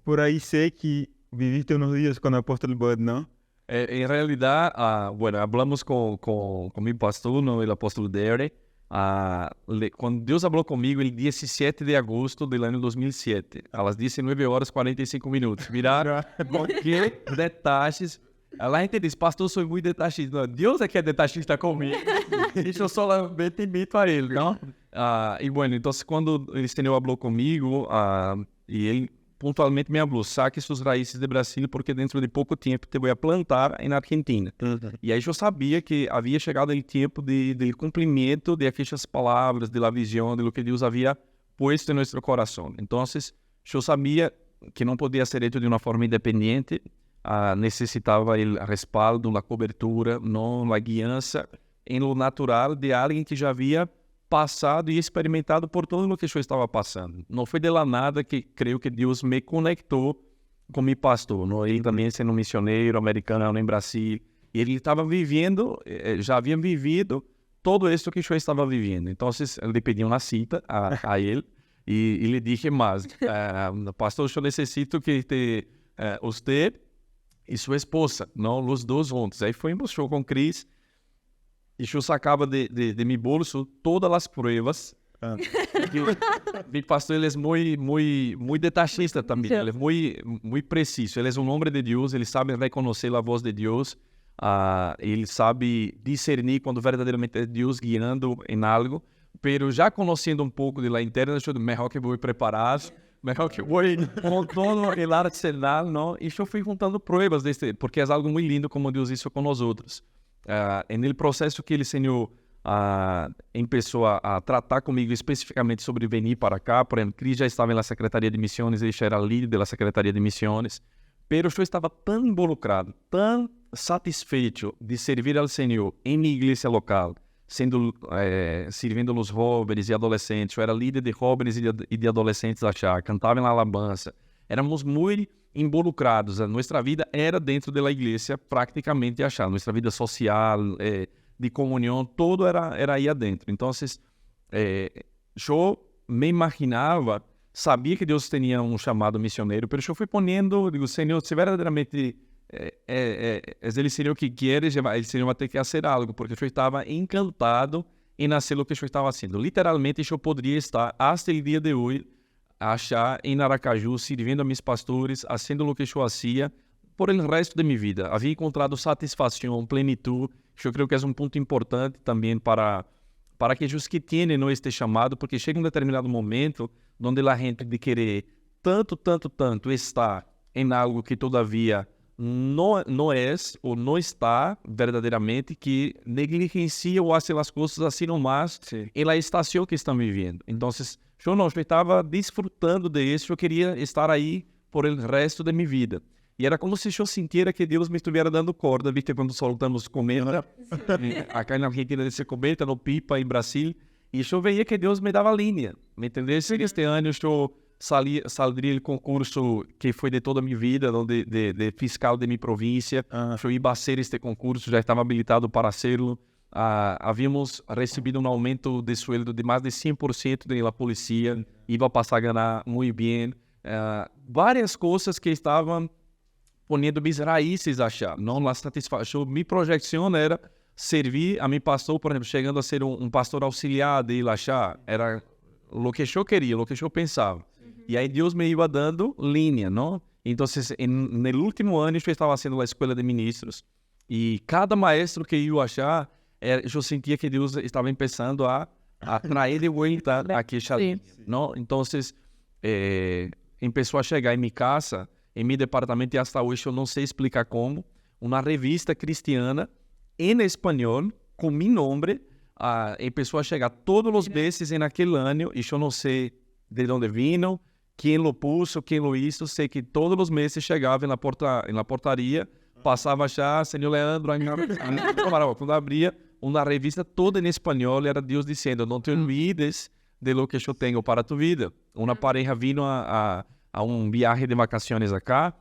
Por ahí sé que viviste unos días con el apóstol Bud, ¿no?
En realidad, bueno, hablamos con mi pastor, ¿no? El apóstol Dere. Quando Deus falou comigo em 17 de agosto do ano 2007, às 19h45. Miraram que detalhes. Lá a gente diz, pastor, sou muito detachista. Não, Deus é que é detachista comigo. Deixa eu solamente imito a ele, não? E bueno, então quando o Senhor falou comigo, e ele pontualmente me falou, saque suas raízes de Brasil, porque dentro de pouco tempo te vou plantar na Argentina. E aí eu sabia que havia chegado o tempo de cumprimento de aquelas palavras, de la visão, de lo que Deus havia puesto em nosso coração. Então, eu sabia que não podia ser feito de uma forma independente, necessitava o respaldo, a cobertura, não a guiança, em lo natural de alguém que já havia passado e experimentado por tudo o que eu estava passando. Não foi de lá nada que creio que Deus me conectou com meu pastor. Não? Ele também sendo missioneiro americano em Brasil. E ele estava vivendo, já havia vivido tudo isso que eu estava vivendo. Então, eu lhe pedi uma cita a ele. E lhe dije mais, pastor, eu necessito que você e sua esposa, não, os dois juntos. Aí fomos show com Cris, e eu sacava de meu bolso todas as provas. Mi pastor, ele é muito detachista também, ele é muito preciso, ele é um homem de Deus, ele sabe reconhecer a voz de Deus, ele sabe discernir quando verdadeiramente é Deus guiando em algo, pero já conhecendo um pouco da interna, eu melhor que vou preparar, melhor que vou com todo o arsenal, não? E eu fui juntando provas porque é algo muito lindo como Deus hizo com nós outros. No processo que ele Senhor começou a tratar comigo especificamente sobre venir para cá. Por exemplo, Cris já estava na Secretaria de Missões, ele já era líder da Secretaria de Missões, pero eu estava tão involucrado, tão satisfeito de servir ao Senhor em minha igreja local, servindo os jovens e adolescentes. Eu era líder de jovens e de adolescentes lá, cantava na alabança. Éramos muito involucrados, a nossa vida era dentro da igreja praticamente achar, nossa vida social, de comunhão, todo era aí adentro. Então, eu me imaginava, sabia que Deus tinha um chamado missioneiro, mas eu fui ponendo, digo, Senhor, se verdadeiramente é ele Senhor que quer, ele Senhor vai ter que fazer algo, porque eu estava encantado em fazer o que eu estava fazendo. Literalmente, eu poderia estar, até o dia de hoje, achar em Aracaju, servindo a meus pastores, fazendo o que eu fazia, por o resto de minha vida. Havia encontrado satisfação, plenitude. Eu creio que é um ponto importante também para aqueles que têm este chamado, porque chega um determinado momento onde a gente de querer tanto estar em algo que todavia não é ou não está verdadeiramente, que negligencia ou faz as coisas assim nomás em la estação que estão vivendo. Então, eu estava desfrutando disso, eu queria estar aí por o resto de minha vida. E era como se eu sentira que Deus me estivesse dando corda, viste, quando soltamos comida, acá na Argentina se comenta, no Pipa, em Brasil, e eu veia que Deus me dava linha, me entendesse? Este ano eu saldria o concurso que foi de toda a minha vida, de fiscal de minha província, eu ia a ser este concurso, já estava habilitado para serlo. Havíamos recebido um aumento de sueldo de mais de 100% da polícia, ia passar a ganhar muito bem, várias coisas que estavam ponendo mis raízes a achar, não a satisfação. Minha projeção era servir a meu pastor, por exemplo, chegando a ser um pastor auxiliar de Ilachá, era o que eu queria, o que eu pensava. E aí Deus me ia dando linha, não? Então, no último ano, eu estava fazendo a escola de ministros, e cada maestro que eu achar, eu sentia que Deus estava começando a atrair de volta aquela linha, não? Então, começou a chegar em minha casa, em meu departamento, e até hoje eu não sei explicar como, uma revista cristiana em espanhol, com meu nome, começou a chegar todos os meses naquele ano, e eu não sei de onde vino, quem lo puso, quem lo hizo, sei que todos os meses chegava na portaria, passava já, Senhor Leandro, quando abria uma revista toda em espanhol, era Deus dizendo, não te olvides de lo que eu tenho para tu vida. Uma pareja vino a viagem de vacaciones acá,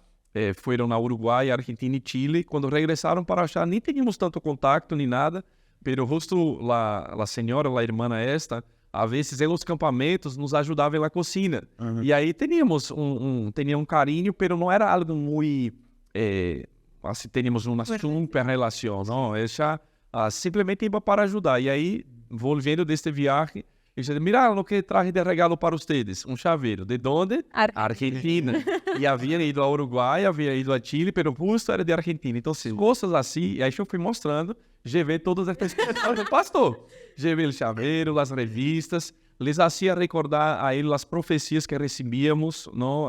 foram na Uruguai, Argentina e Chile. Quando regressaram para achar, nem tínhamos tanto contato nem nada, pero justo a senhora, a irmã esta, a vezes em los campamentos nos ajudava na cozinha. E aí teníamos um carinho, pero não era algo muito, assim, teníamos uma super relação, não? Ela simplesmente ia para ajudar. E aí, voltando deste viagem, e disse, mira o que traje de regalo para vocês, um chaveiro. De onde? Argentina. E havia ido ao Uruguai, havia ido a Chile, pero justo era de Argentina. Então, coisas assim, e aí eu fui mostrando, vi todas essas coisas do pastor. Vi o chaveiro, as revistas, les hacía recordar a ele as profecias que recebíamos, não,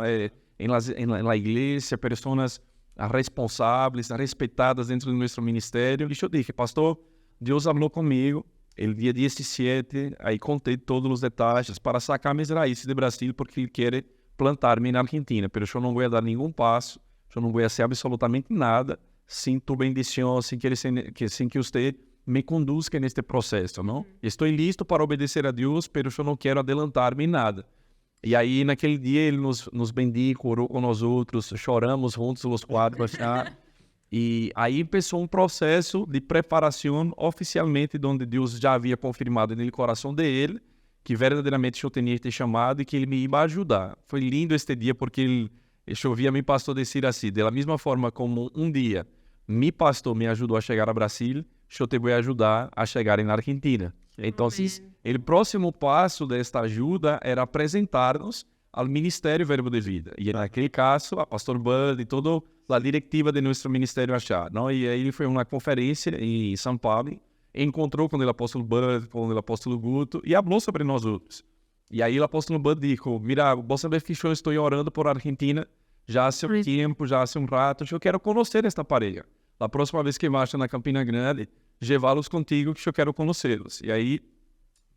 na igreja, pessoas responsáveis, respeitadas dentro do nosso ministério. E eu disse, pastor, Deus falou comigo, el dia 17, aí contei todos os detalhes para sacar minhas raízes de Brasil, porque ele quer plantar-me na Argentina, mas eu não vou dar nenhum passo, eu não vou fazer absolutamente nada sem tu bendição, sem que você me conduzca neste processo, não? Estou listo para obedecer a Deus, mas eu não quero adelantar-me em nada. E aí, naquele dia, ele nos bendijo, orou com nós outros, choramos juntos os quatro, e aí começou um processo de preparação oficialmente, onde Deus já havia confirmado no coração dele que verdadeiramente eu tinha este chamado e que ele me ia ajudar. Foi lindo este dia porque ele ouvia meu pastor dizer assim, da mesma forma como um dia meu pastor me ajudou a chegar ao Brasil, eu te vou ajudar a chegar na Argentina. Então, o próximo passo desta ajuda era apresentar-nos ao Ministério Verbo de Vida. E naquele caso, a pastor Bud e toda a diretiva de nosso ministério achar, não? E aí foi uma conferência em São Paulo, encontrou com o apóstolo Bud, com o apóstolo Guto, e falou sobre nós outros. E aí o apóstolo Bud disse, mira, vos sabés que eu estou orando por Argentina já há um tempo, já há um rato, eu quero conhecer esta pareja. A próxima vez que marcha na Campina Grande, levá-los contigo, que eu quero conhecê-los. E aí,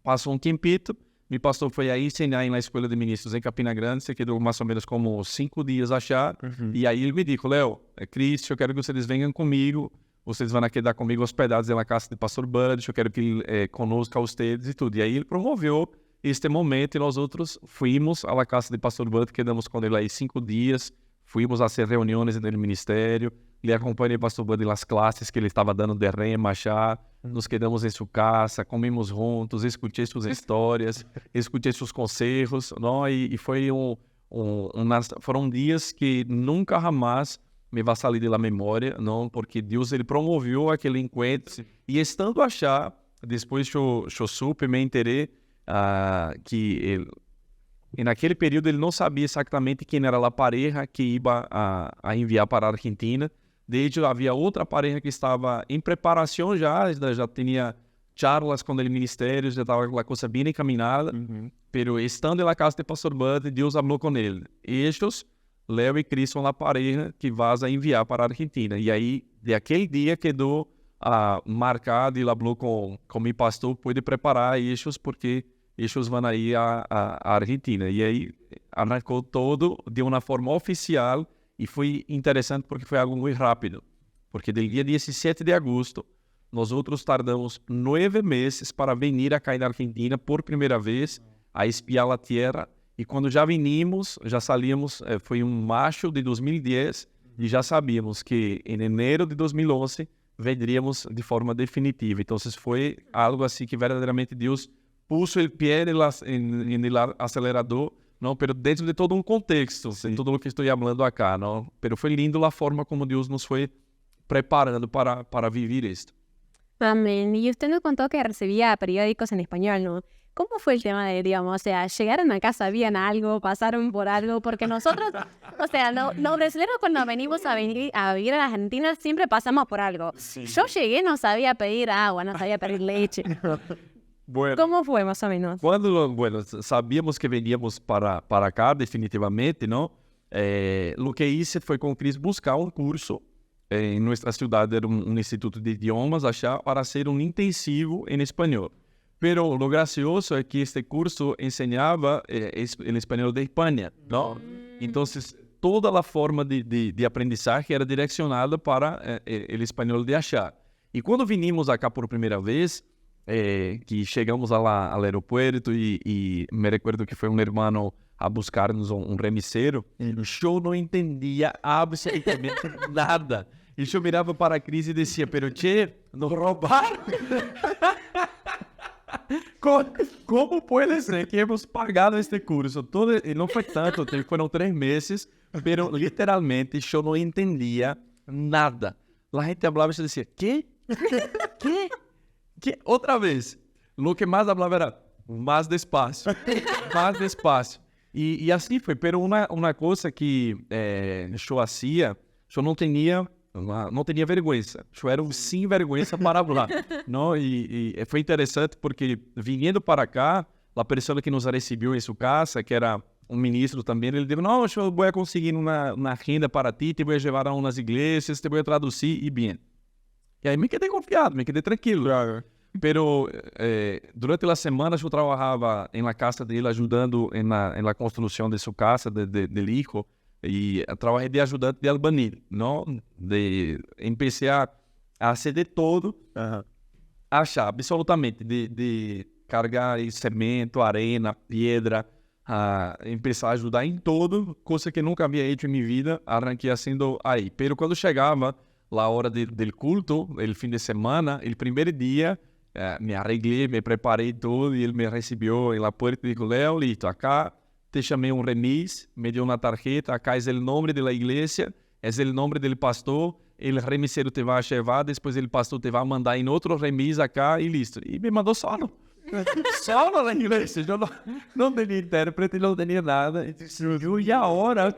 passou um tempito, meu pastor foi aí ensinar na Escola de Ministros em Campina Grande, se quedou mais ou menos como 5 dias a achar, e aí ele me disse, Léo, Cristo, eu quero que vocês venham comigo, vocês vão quedar comigo hospedados na casa do pastor Bud, eu quero que ele conosca vocês e tudo. E aí ele promoveu este momento e nós outros fomos à casa do pastor Bud, quedamos com ele aí 5 dias, fomos a fazer reuniões no ministério, ele acompanhou o pastor Bud nas classes que ele estava dando de rema, chá, nos quedamos em sua casa, comemos juntos, escutei suas histórias, escutei seus conselhos, não? E foi foram dias que nunca jamais me vai sair da memória, não? Porque Deus ele promoveu aquele encontro e estando a chá, depois eu supe, me enterei que ele, naquele período ele não sabia exatamente quem era a pareja que ia a enviar para a Argentina. De hecho, havia outra pareja que estava em preparação já tinha charlas com o ministério, já estava a coisa bem encaminhada, pero estando na casa do pastor Bud, Deus falou com ele. Estes, Léo e Cris, são a pareja que vai enviar para a Argentina. E aí, de aquele dia, quedou marcado e ele falou com meu pastor, pode preparar estes, porque estes vão ir à Argentina. E aí, arrancou todo de uma forma oficial. E foi interessante porque foi algo muito rápido. Porque do dia 17 de agosto, nós outros tardamos 9 meses para vir acá na Argentina por primeira vez, a espiar a terra. E quando já vinimos, já salíamos, foi em março de 2010, e já sabíamos que em janeiro de 2011 vendríamos de forma definitiva. Então, foi algo assim que verdadeiramente Deus puso o pé no acelerador, não, pero dentro de todo um contexto, de tudo o que estou falando acá, não? Pero foi lindo a forma como Deus nos foi preparando para viver esto.
Amén. Y usted nos contó que recibía periódicos en español, ¿no? ¿Cómo fue el tema de, digamos, o sea, llegaron acá, sabían algo, pasaron por algo? Porque nosotros, o sea, los brasileños cuando venimos a vivir a la Argentina siempre pasamos por algo. Yo llegué, no sabía pedir agua, no sabía pedir leche.
Bueno,
¿Cómo fue más o menos?
Bueno, sabíamos que veníamos para acá definitivamente, ¿no? Lo que hice foi com o Cris buscar um curso em nossa cidade, era um instituto de idiomas, achar para ser um intensivo em espanhol. Pero lo gracioso é que este curso ensinava em espanhol de Espanha, ¿no? Então, toda a forma de aprendizagem era direcionada para o espanhol de achar. E quando vinimos acá por primeira vez, que chegamos ao aeroporto e me recuerdo que foi um irmão a buscar-nos um remisero, eu não entendia absolutamente nada. E eu mirava para a Cris e dizia, pero che, nos roubaram? Como pode ser que hemos pagado este curso? E não foi tanto, foram 3 meses, pero literalmente eu não entendia nada. A gente falava e dizia, ¿quê? ¿Quê? Que outra vez, o que mais falava era mais despacio, mais despacio. E assim foi, pero uma coisa que eu fazia, eu não tinha vergonha, eu era sem vergonha para falar, não? E foi interessante porque vindo para cá, a pessoa que nos recebeu em sua casa, que era um ministro também, ele disse, não, eu vou conseguir uma agenda para ti, te vou levar a umas igrejas, te vou traduzir e bem. E aí me quedei confiado, me quedei tranquilo. Claro. Pero durante a semana eu trabalhava na casa dele, ajudando na construção de sua casa, del hijo, e trabalhei de ajudante de albañil, não? Empecé a hacer de todo, achar absolutamente, de carregar cimento, arena, pedra, empezar a ajudar em todo, coisa que nunca havia feito em minha vida, arranquei haciendo aí. Pero quando chegava a hora del culto, el fim de semana, el primeiro dia, me arreglei, me preparei todo e ele me recebeu em la puerta e disse, Leo, listo, acá te chamei um remis, me deu uma tarjeta, acá é o nome da igreja, é o nome do pastor, o remisero te vai levar, depois o pastor te vai mandar em outro remis acá e listo. E me mandou solo. Solo na igreja, eu não tinha intérprete, não tinha nada. E agora,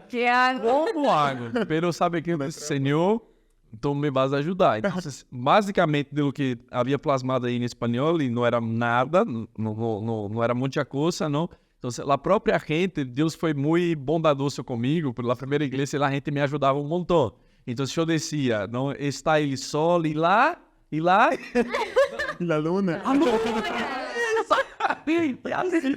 como hago? Pero sabe que o Senhor, então me vas ajudar. Então, basicamente, do que havia plasmado aí em espanhol, e não era nada, não era muita coisa, não. Então, a própria gente, Deus foi muito bondadoso comigo, pela primeira igreja, a gente me ajudava um montão. Então, se eu descia, não está ele solo, e lá... E
La luna.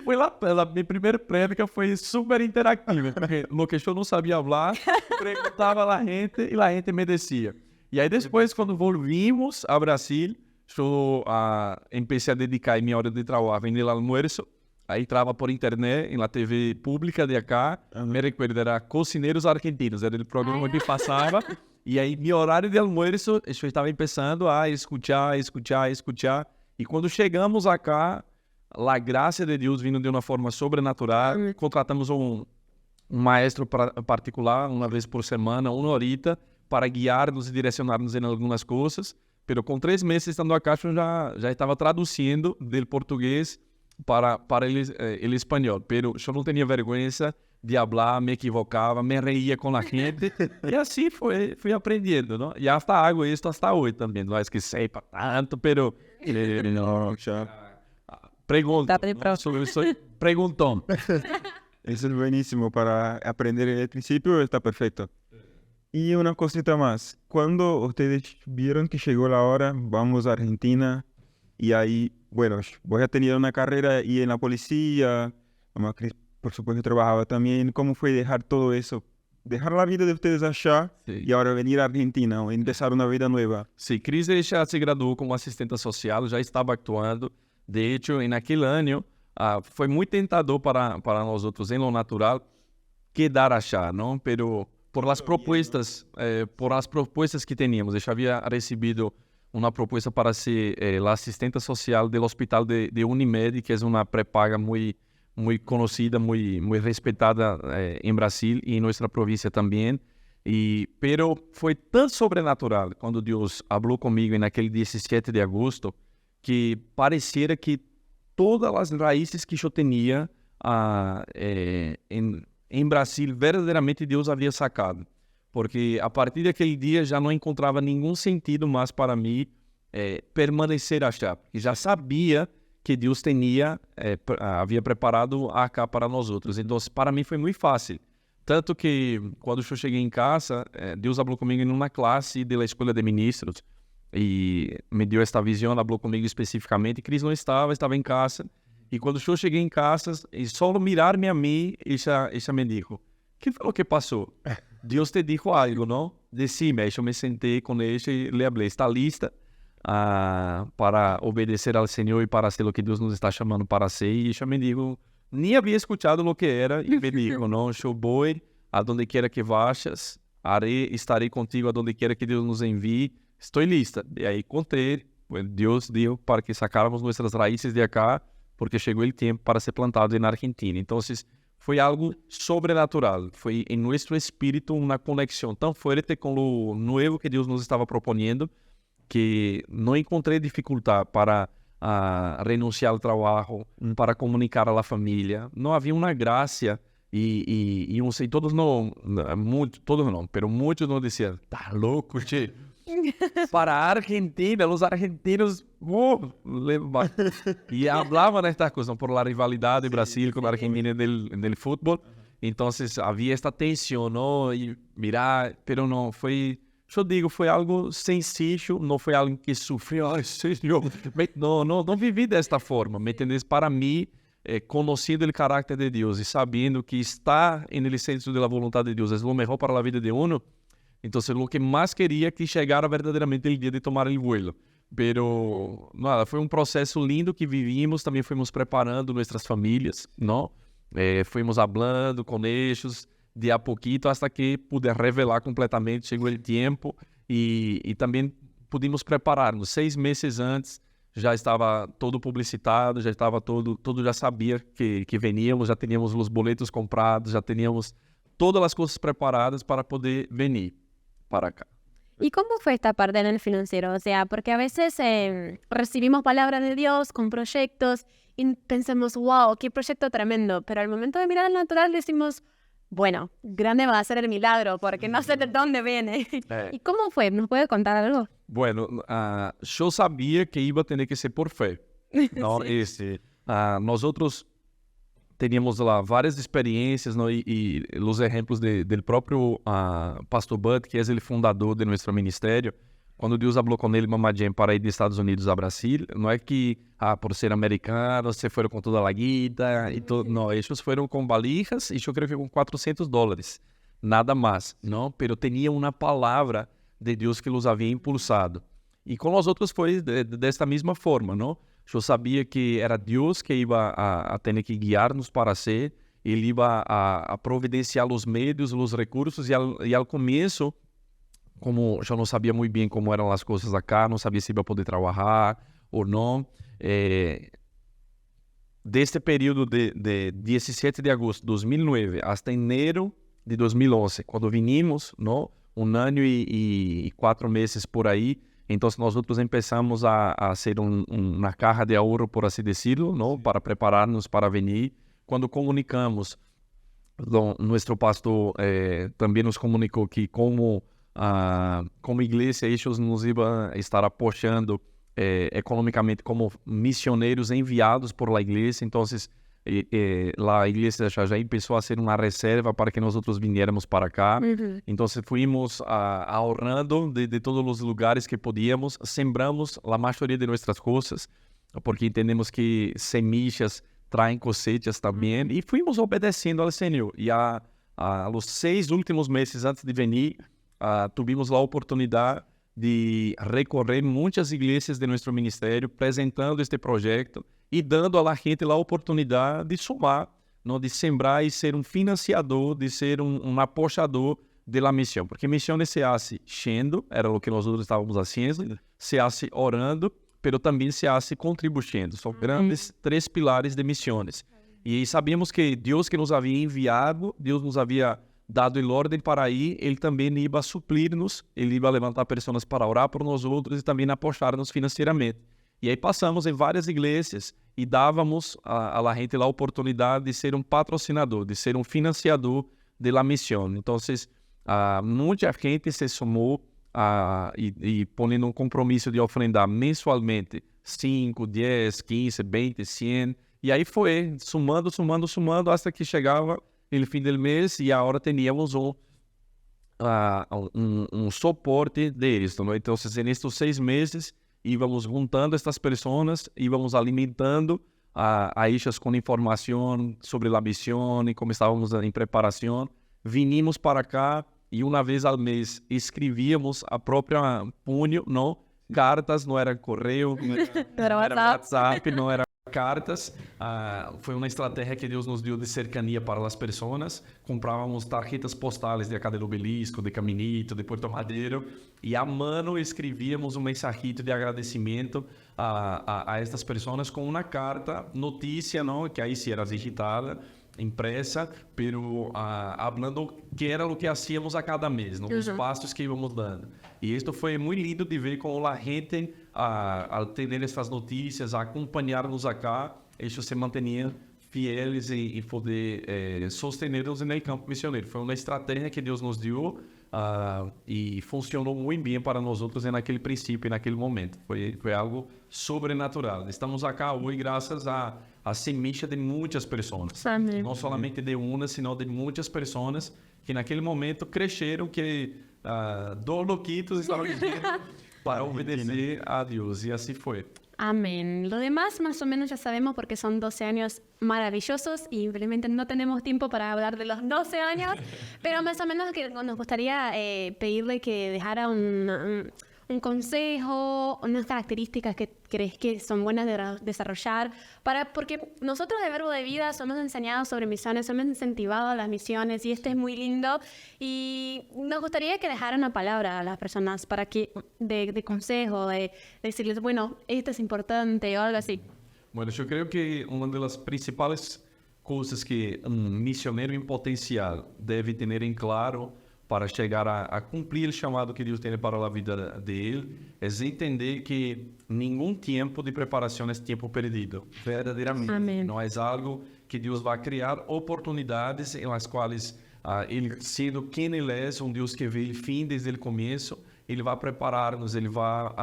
Foi lá, a minha primeira prédica foi super interativa, porque no que eu não sabia falar, perguntava a gente e a gente me descia. E aí depois, quando volvimos a Brasil, eu comecei a dedicar minha hora de trabalho em el almuerzo, aí entrava por internet, na TV pública de acá, me recuerdo, era Cocineiros Argentinos, era o programa que passava, e aí meu horário de almuerzo, eu estava começando a escutar, e quando chegamos acá, a graça de Deus vindo de uma forma sobrenatural, contratamos um maestro particular, uma vez por semana, uma horita, para guiar-nos e direcionar-nos em algumas coisas, pero com 3 meses estando acá, eu já estava traduzindo do português para o espanhol, pero eu não tinha vergonha de falar, me equivocava, me reía com a gente, e assim fui aprendendo, não? E hasta hago isso hasta hoje também, não é que sei para tanto, pero... Pregunta, soy preguntón.
Eso es buenísimo para aprender el principio, está perfecto. Y una cosita más, cuando ustedes vieron que llegó la hora, vamos a Argentina, y ahí, bueno, voy a tener una carrera y en la policía, mamá Cris, por supuesto, trabajaba también. ¿Cómo fue dejar todo eso? Dejar la vida de ustedes allá y ahora venir a Argentina, o empezar una vida nueva.
Sí, Cris já se graduou como assistente social, já estava actuando. De hecho, naquele ano, foi muito tentador para nós outros, em lo natural, quedar achar, não? Pero por as propostas, que teníamos, eu já havia recebido uma proposta para ser a assistente social do hospital de Unimed, que é uma pré-paga muito conhecida, muito respeitada em Brasil e em nossa província também. Pero foi tão sobrenatural quando Deus falou comigo naquele 17 de agosto, que pareciera que todas as raízes que eu tinha em Brasil, verdadeiramente Deus havia sacado. Porque a partir daquele dia já não encontrava nenhum sentido mais para mim permanecer achar. E já sabia que Deus havia preparado acá para nós outros. Então, para mim foi muito fácil. Tanto que, quando eu cheguei em casa, Deus falou comigo em uma classe da Escola de Ministros, e me deu esta visão, falou comigo especificamente. Cris não estava em casa, e quando eu cheguei em casa, e só mirar-me a mim, ela me disse, que foi o que passou? Deus te disse algo, não? Decime. Eu me sentei com ele e le falei, está lista para obedecer ao Senhor e para ser o que Deus nos está chamando para ser? E ela me disse, nem havia escutado o que era, e me disse, não, eu vou a donde quiera que vayas, estarei contigo a donde quiera que Deus nos envie, estou lista. E aí contei, Deus deu para que sacáramos nossas raízes de acá, porque chegou o tempo para ser plantado na Argentina. Então, foi algo sobrenatural. Foi em nosso espírito uma conexão tão forte com o novo que Deus nos estava propondo, que não encontrei dificuldade para renunciar ao trabalho, para comunicar à família. Não havia uma graça e não sei, todos não, pero muitos não diziam, tá louco, tchê? Para a Argentina, os argentinos e hablavam estas coisas por la rivalidade do Brasil com a Argentina no futebol. Então havia esta tensão, não? E mirar, pero não foi. Eu digo, foi algo sencillo, não foi algo que sofri, ai, Senhor. Não vivi desta forma, ¿me entendes? Para mim, conhecendo o caráter de Deus e sabendo que estar no centro da vontade de Deus é o melhor para a vida de uno. Então, o que mais queria que chegara verdadeiramente o dia de tomar o vuelo. Pero, nada, foi um processo lindo que vivimos, também fomos preparando nossas famílias, não? Fomos falando com eles, de a pouquinho, até que pude revelar completamente, chegou o tempo, e também pudimos preparar-nos. 6 meses antes, já estava todo publicitado, já estava todo já sabia que veníamos, já teníamos os boletos comprados, já teníamos todas as coisas preparadas para poder venir para cá.
¿Y cómo fue esta parte en el financiero? O sea, porque a veces recibimos palabras de Dios con proyectos y pensamos, wow, qué proyecto tremendo. Pero al momento de mirar al natural decimos, bueno, grande va a ser el milagro porque no sé de dónde viene. ¿Y cómo fue? ¿Nos puede contar algo?
Bueno, yo sabía que iba a tener que ser por fe. ¿No?
Sí.
Nosotros teníamos lá várias experiências, não? E os exemplos del próprio Pastor Bud, que é o fundador de nosso ministério, quando Deus falou com ele, Mamadien, para ir dos Estados Unidos a Brasil, não é que, por ser americano, você foram com toda a guita, e não, eles foram com valijas, e eu creio que com $400, nada mais, não? Pero tinha uma palavra de Deus que os havia impulsado. E com nós outros foi desta mesma forma, não? Eu sabia que era Deus que ia a ter que guiar-nos para ser, Ele ia a providenciar os meios, os recursos, e ao começo, como eu não sabia muito bem como eram as coisas acá, não sabia se ia poder trabalhar ou não, deste período de 17 de agosto de 2009 até enero de 2011, quando vinimos, não? 1 ano e 4 meses por aí, então nós outros começamos a ser uma caja de ahorro, por assim decirlo, não? Para preparar-nos para venir. Quando comunicamos, nosso pastor também nos comunicou que como igreja, eles nos iam estar apoiando economicamente como missioneiros enviados por la igreja. Então, a igreja já começou a ser uma reserva para que nós outros viéramos para cá. Então, fomos ahorrando de todos os lugares que podíamos, sembramos a maioria de nossas coisas, porque entendemos que semillas traem cosechas também, e fomos obedecendo ao Senhor. E os 6 últimos meses antes de venir, tivemos a oportunidade de recorrer muitas igrejas de nosso ministério, apresentando este projeto e dando a gente a oportunidade de somar, não? De sembrar e ser um financiador, de ser um apoiador da missão. Porque missão se hace yendo, era o que nós estávamos fazendo, se hace orando, pero também se hace contribuindo. São grandes 3 pilares de missões. E sabíamos que Deus que nos havia enviado, Deus nos havia dado em ordem para ir, Ele também ia suprir-nos, Ele ia levantar pessoas para orar por nós outros e também apoiar-nos financeiramente. E aí passamos em várias igrejas e dávamos a gente a oportunidade de ser um patrocinador, de ser um financiador da missão. Então, muita gente se sumou e ponendo um compromisso de ofrendar mensualmente 5, 10, 15, 20, 100. E aí foi sumando, até que chegava no fim do mês e agora tínhamos um suporte deles. Não? Então, nestes 6 meses, íamos juntando estas pessoas, íamos alimentando a ellas com informação sobre a missão e como estávamos em preparação. Vinimos para cá e uma vez ao mês escrevíamos a própria punho, não? Cartas, não era correio, não era WhatsApp, não era cartas. Foi uma estratégia que Deus nos deu de cercania para as pessoas. Comprávamos tarjetas postais de acá do Obelisco, de Caminito, de Puerto Madeiro, e a mano escrevíamos um mensajito de agradecimento a estas pessoas com uma carta, notícia, não? Que aí sim era digitada, impressa, pero hablando que era o que hacíamos a cada mês, os passos que íamos dando. E isto foi muito lindo de ver como a gente, ao ter essas notícias, a acompanhar-nos acá, eles se mantinham fiéis e poder sostener-nos no campo missioneiro. Foi uma estratégia que Deus nos deu e funcionou muito bem para nós outros naquele princípio, naquele momento. Foi algo sobrenatural. Estamos acá hoje graças a semilla de muitas pessoas.
Amém.
Não somente de uma, sino de muitas pessoas que naquele momento cresceram, que dos loquitos estavam para obedecer a Deus. E assim foi.
Amén. Lo demás más o menos ya sabemos porque son 12 años maravillosos y simplemente no tenemos tiempo para hablar de los 12 años, pero más o menos que nos gustaría pedirle que dejara un un consejo, unas características que crees que son buenas de desarrollar, porque nosotros de Verbo de Vida somos enseñados sobre misiones, somos incentivados a las misiones y es muy lindo y nos gustaría que dejaran una palabra a las personas para que de consejo, de decirles, bueno, esto es importante o algo así.
Bueno, yo creo que una de las principales cosas que un misionero en potencial debe tener en claro para chegar a cumprir o chamado que Deus tem para a vida dele, é entender que nenhum tempo de preparação é tempo perdido, verdadeiramente.
Amém.
Não é algo que Deus vai criar oportunidades em as quais ele, sendo quem ele é, um Deus que vê o fim desde o começo, ele vai preparar-nos, ele vai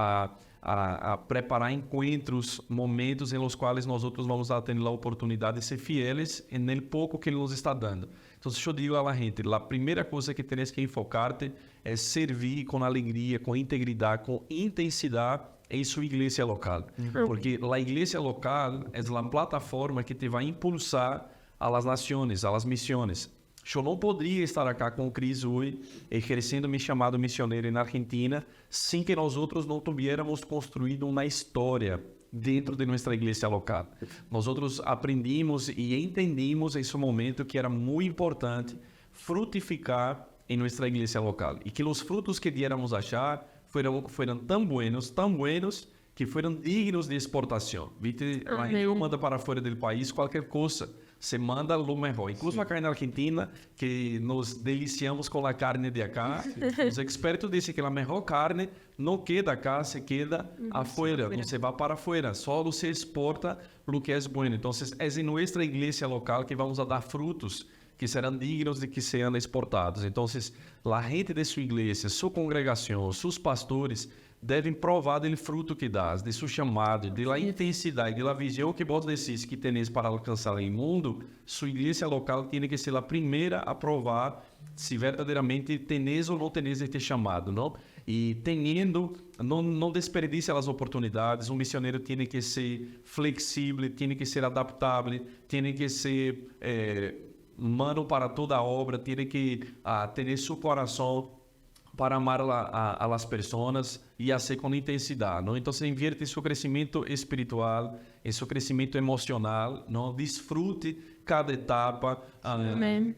a preparar encontros, momentos em los quais nós outros vamos ter a oportunidade de ser fieles no pouco que ele nos está dando. Então, eu digo a la gente, a primeira coisa que tens que enfocar-te é servir com alegria, com integridade, com intensidade em sua igreja local. Porque a igreja local é a plataforma que te vai impulsar a las nações, a las missões. Eu não poderia estar aqui com o Cris hoje, exercendo meu chamado missionário na Argentina, sem que nós outros não tivéssemos construído uma história dentro de nossa igreja local. Nós outros aprendimos e entendimos em esse momento que era muito importante frutificar em nossa igreja local e que os frutos que diéramos achar foram tão buenos, que foram dignos de exportação. Viste, a gente manda para fora do país qualquer coisa, se manda o melhor. Incluso aqui na Argentina, que nos deliciamos com a carne de acá, os expertos dizem que a melhor carne não queda acá, se queda afuera, não se vai para fora, só se exporta o que é bom. Então, é em nossa igreja local que vamos a dar frutos que serão dignos de que sejam exportados. Então, a gente de sua igreja, sua congregação, seus pastores, devem provar do fruto que dás, de seu chamado, da intensidade, da visão que vos decís que tenéis para alcançar o mundo. Sua igreja local tem que ser a primeira a provar se verdadeiramente tenéis ou não tenéis este chamado, não? E tendo, não desperdice as oportunidades. Um missionário tem que ser flexível, tem que ser adaptável, tem que ser mano para toda a obra, tem que ter seu coração para amar a las personas e fazer com intensidade, não? Então, invierte em seu crescimento espiritual, em seu crescimento emocional, não? Desfrute cada etapa,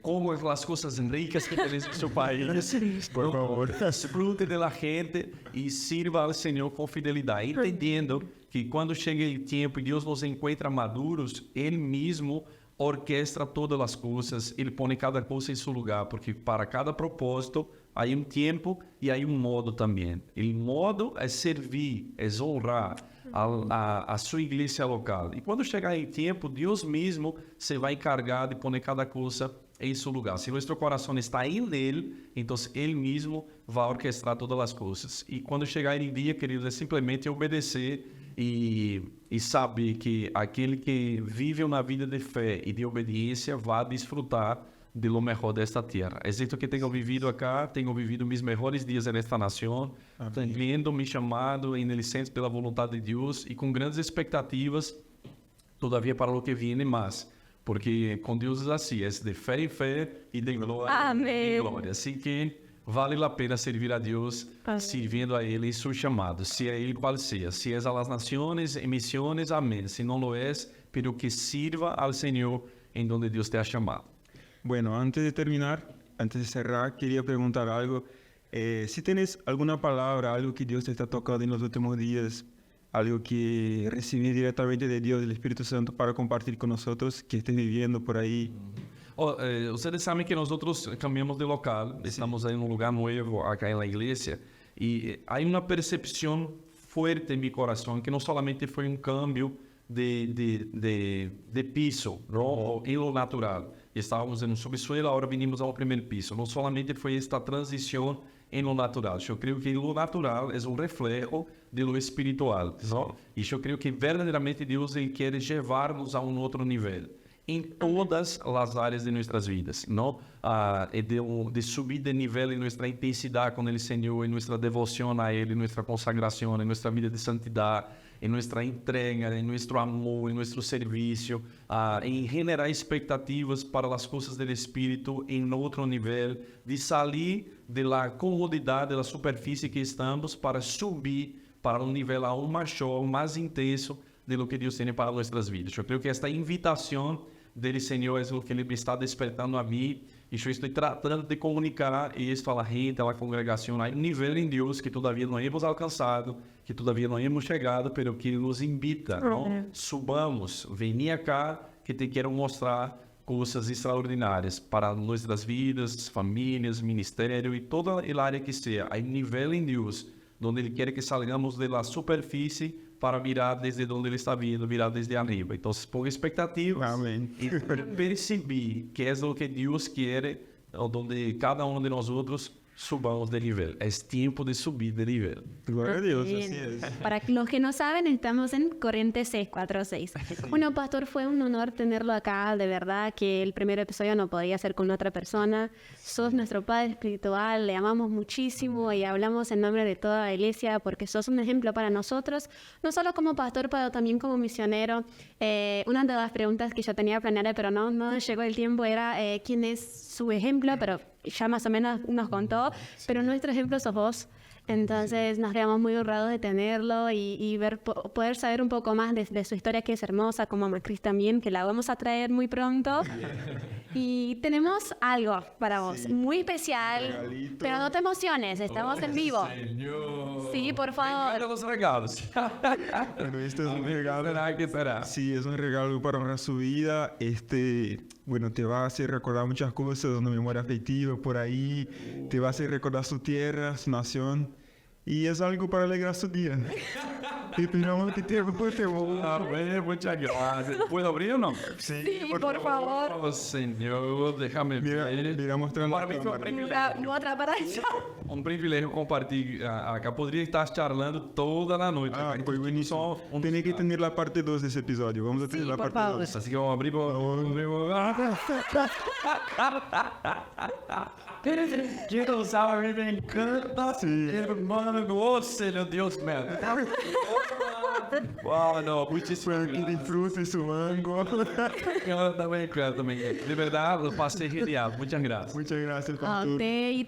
como as coisas ricas que tem em seu país,
por favor.
Desfrute da gente e sirva ao Senhor com fidelidade, entendendo que quando chega o tempo e Deus nos encontra maduros, Ele mesmo orquestra todas as coisas, Ele põe cada coisa em seu lugar, porque para cada propósito há um tempo e há um modo também. O modo é servir, é honrar a sua igreja local. E quando chegar o tempo, Deus mesmo se vai encargar de pôr cada coisa em seu lugar. Se nosso coração está em Ele, então Ele mesmo vai orquestrar todas as coisas. E quando chegar o dia, queridos, é simplesmente obedecer e saber que aquele que vive uma vida de fé e de obediência vai desfrutar de lo mejor desta terra. É isso que tenho vivido acá, tenho vivido meus melhores dias nesta nação, cumprindo meu chamado em licença pela vontade de Deus e com grandes expectativas, todavia para o que viene mais. Porque com Deus é assim, é de fé em fé e de glória em glória. Assim que vale a pena servir a Deus, servindo a Ele em seu chamado, se é Ele qual seja. Se é a las nações, em missões, amém. Se não lo é, pero que sirva ao Senhor em donde Deus te ha chamado.
Bueno, antes de terminar, antes de cerrar, quería preguntar algo. Si tienes alguna palabra, algo que Dios te está tocando en los últimos días, algo que recibí directamente de Dios, del Espíritu Santo, para compartir con nosotros, que estés viviendo por ahí.
Ustedes sabem que nós cambiamos de local, estamos em lugar novo acá na igreja, e há uma percepção forte em meu coração que não solamente foi cambio de piso, não? Em lo natural. Estávamos no subsuelo, agora vinimos ao primeiro piso. Não solamente foi esta transição em lo natural. Eu creio que lo natural é reflejo de lo espiritual, não? E eu creio que verdadeiramente Deus quer levar-nos a outro nível. em todas as áreas de nossas vidas, não? De subir de nível em nossa intensidade com o Senhor, em nossa devoção a Ele, em nossa consagração, em nossa vida de santidade, em nossa entrega, em nosso amor, em nosso serviço, em generar expectativas para as coisas do Espírito em outro nível, de sair da comodidade, da superfície que estamos para subir para um nível aún maior, mais intenso de lo que Deus tem para nossas vidas. Eu creio que esta invitação dele, Senhor, é o que Ele me está despertando a mim, e eu estou tratando de comunicar isso à gente, à congregação, a um nível em Deus que todavia não hemos alcançado, que todavia não hemos chegado, mas que Ele nos invita, não? Subamos, vem cá, que te quero mostrar coisas extraordinárias para nossas vidas, famílias, ministério e toda a área que seja, a nível em Deus, onde Ele quer que salgamos da superfície para mirar desde onde Ele está vindo, mirar desde arriba. Então, ponga expectativas.
Amém.
E perceber que é o que Deus quer, onde cada um de nós outros subamos de nível. É tempo de subir de nível.
Glória a Deus,
Bien.
así es.
Para los que no saben, estamos en Corrientes 646. Bueno, Pastor, fue un honor tenerlo acá. De verdad que el primer episodio no podía ser con otra persona. Sos nuestro Padre espiritual, le amamos muchísimo y hablamos en nombre de toda la iglesia porque sos un ejemplo para nosotros, no solo como pastor, pero también como misionero. Una de las preguntas que yo tenía planeada, pero no llegó el tiempo, era ¿quién es su ejemplo? Pero ya más o menos nos contó, pero nuestro ejemplo sos vos. Entonces nos quedamos muy honrados de tenerlo y poder saber un poco más de su historia, que es hermosa, como Macris también, que la vamos a traer muy pronto. Y tenemos algo para vos, muy especial,
Regalito.
pero no te emociones, estamos en vivo.
Senhor.
Sí, por favor.
Venga los regalos.
Bueno, este es un regalo.
¿Será que será?
Sí, es un regalo para honrar su vida. Bueno, te va a hacer recordar muchas cosas, una memoria afectiva por ahí. Te va a hacer recordar su tierra, su nación. Y es algo para alegrar su día. Esperamos que te guste.
Amén, muchas gracias. ¿Puedo abrir o no?
Sí,
Por favor.
Oh, Senhor, déjame
Mira,
ver.
mira, mostrar la
Para mí foi um
cámara.
privilégio.
Otra para allá.
Um privilégio compartilhar acá. Poderia estar charlando toda a noite.
Ah,
acá.
fue buenísimo.
Só um
Tiene que tener la parte 2 de ese episodio. Vamos a tener la
por
parte
favor.
2.
Así que vamos a abrir. Quem não sabe, a mim me encanta.
Sim.
Mano, nossa, meu Deus, meu. Uau, não, muitíssimo.
Que disfrute su mango.
Eu também, claro, também. De verdade, eu passei genial. Muitas graças.
Muchas gracias,
A
pastor.
usted y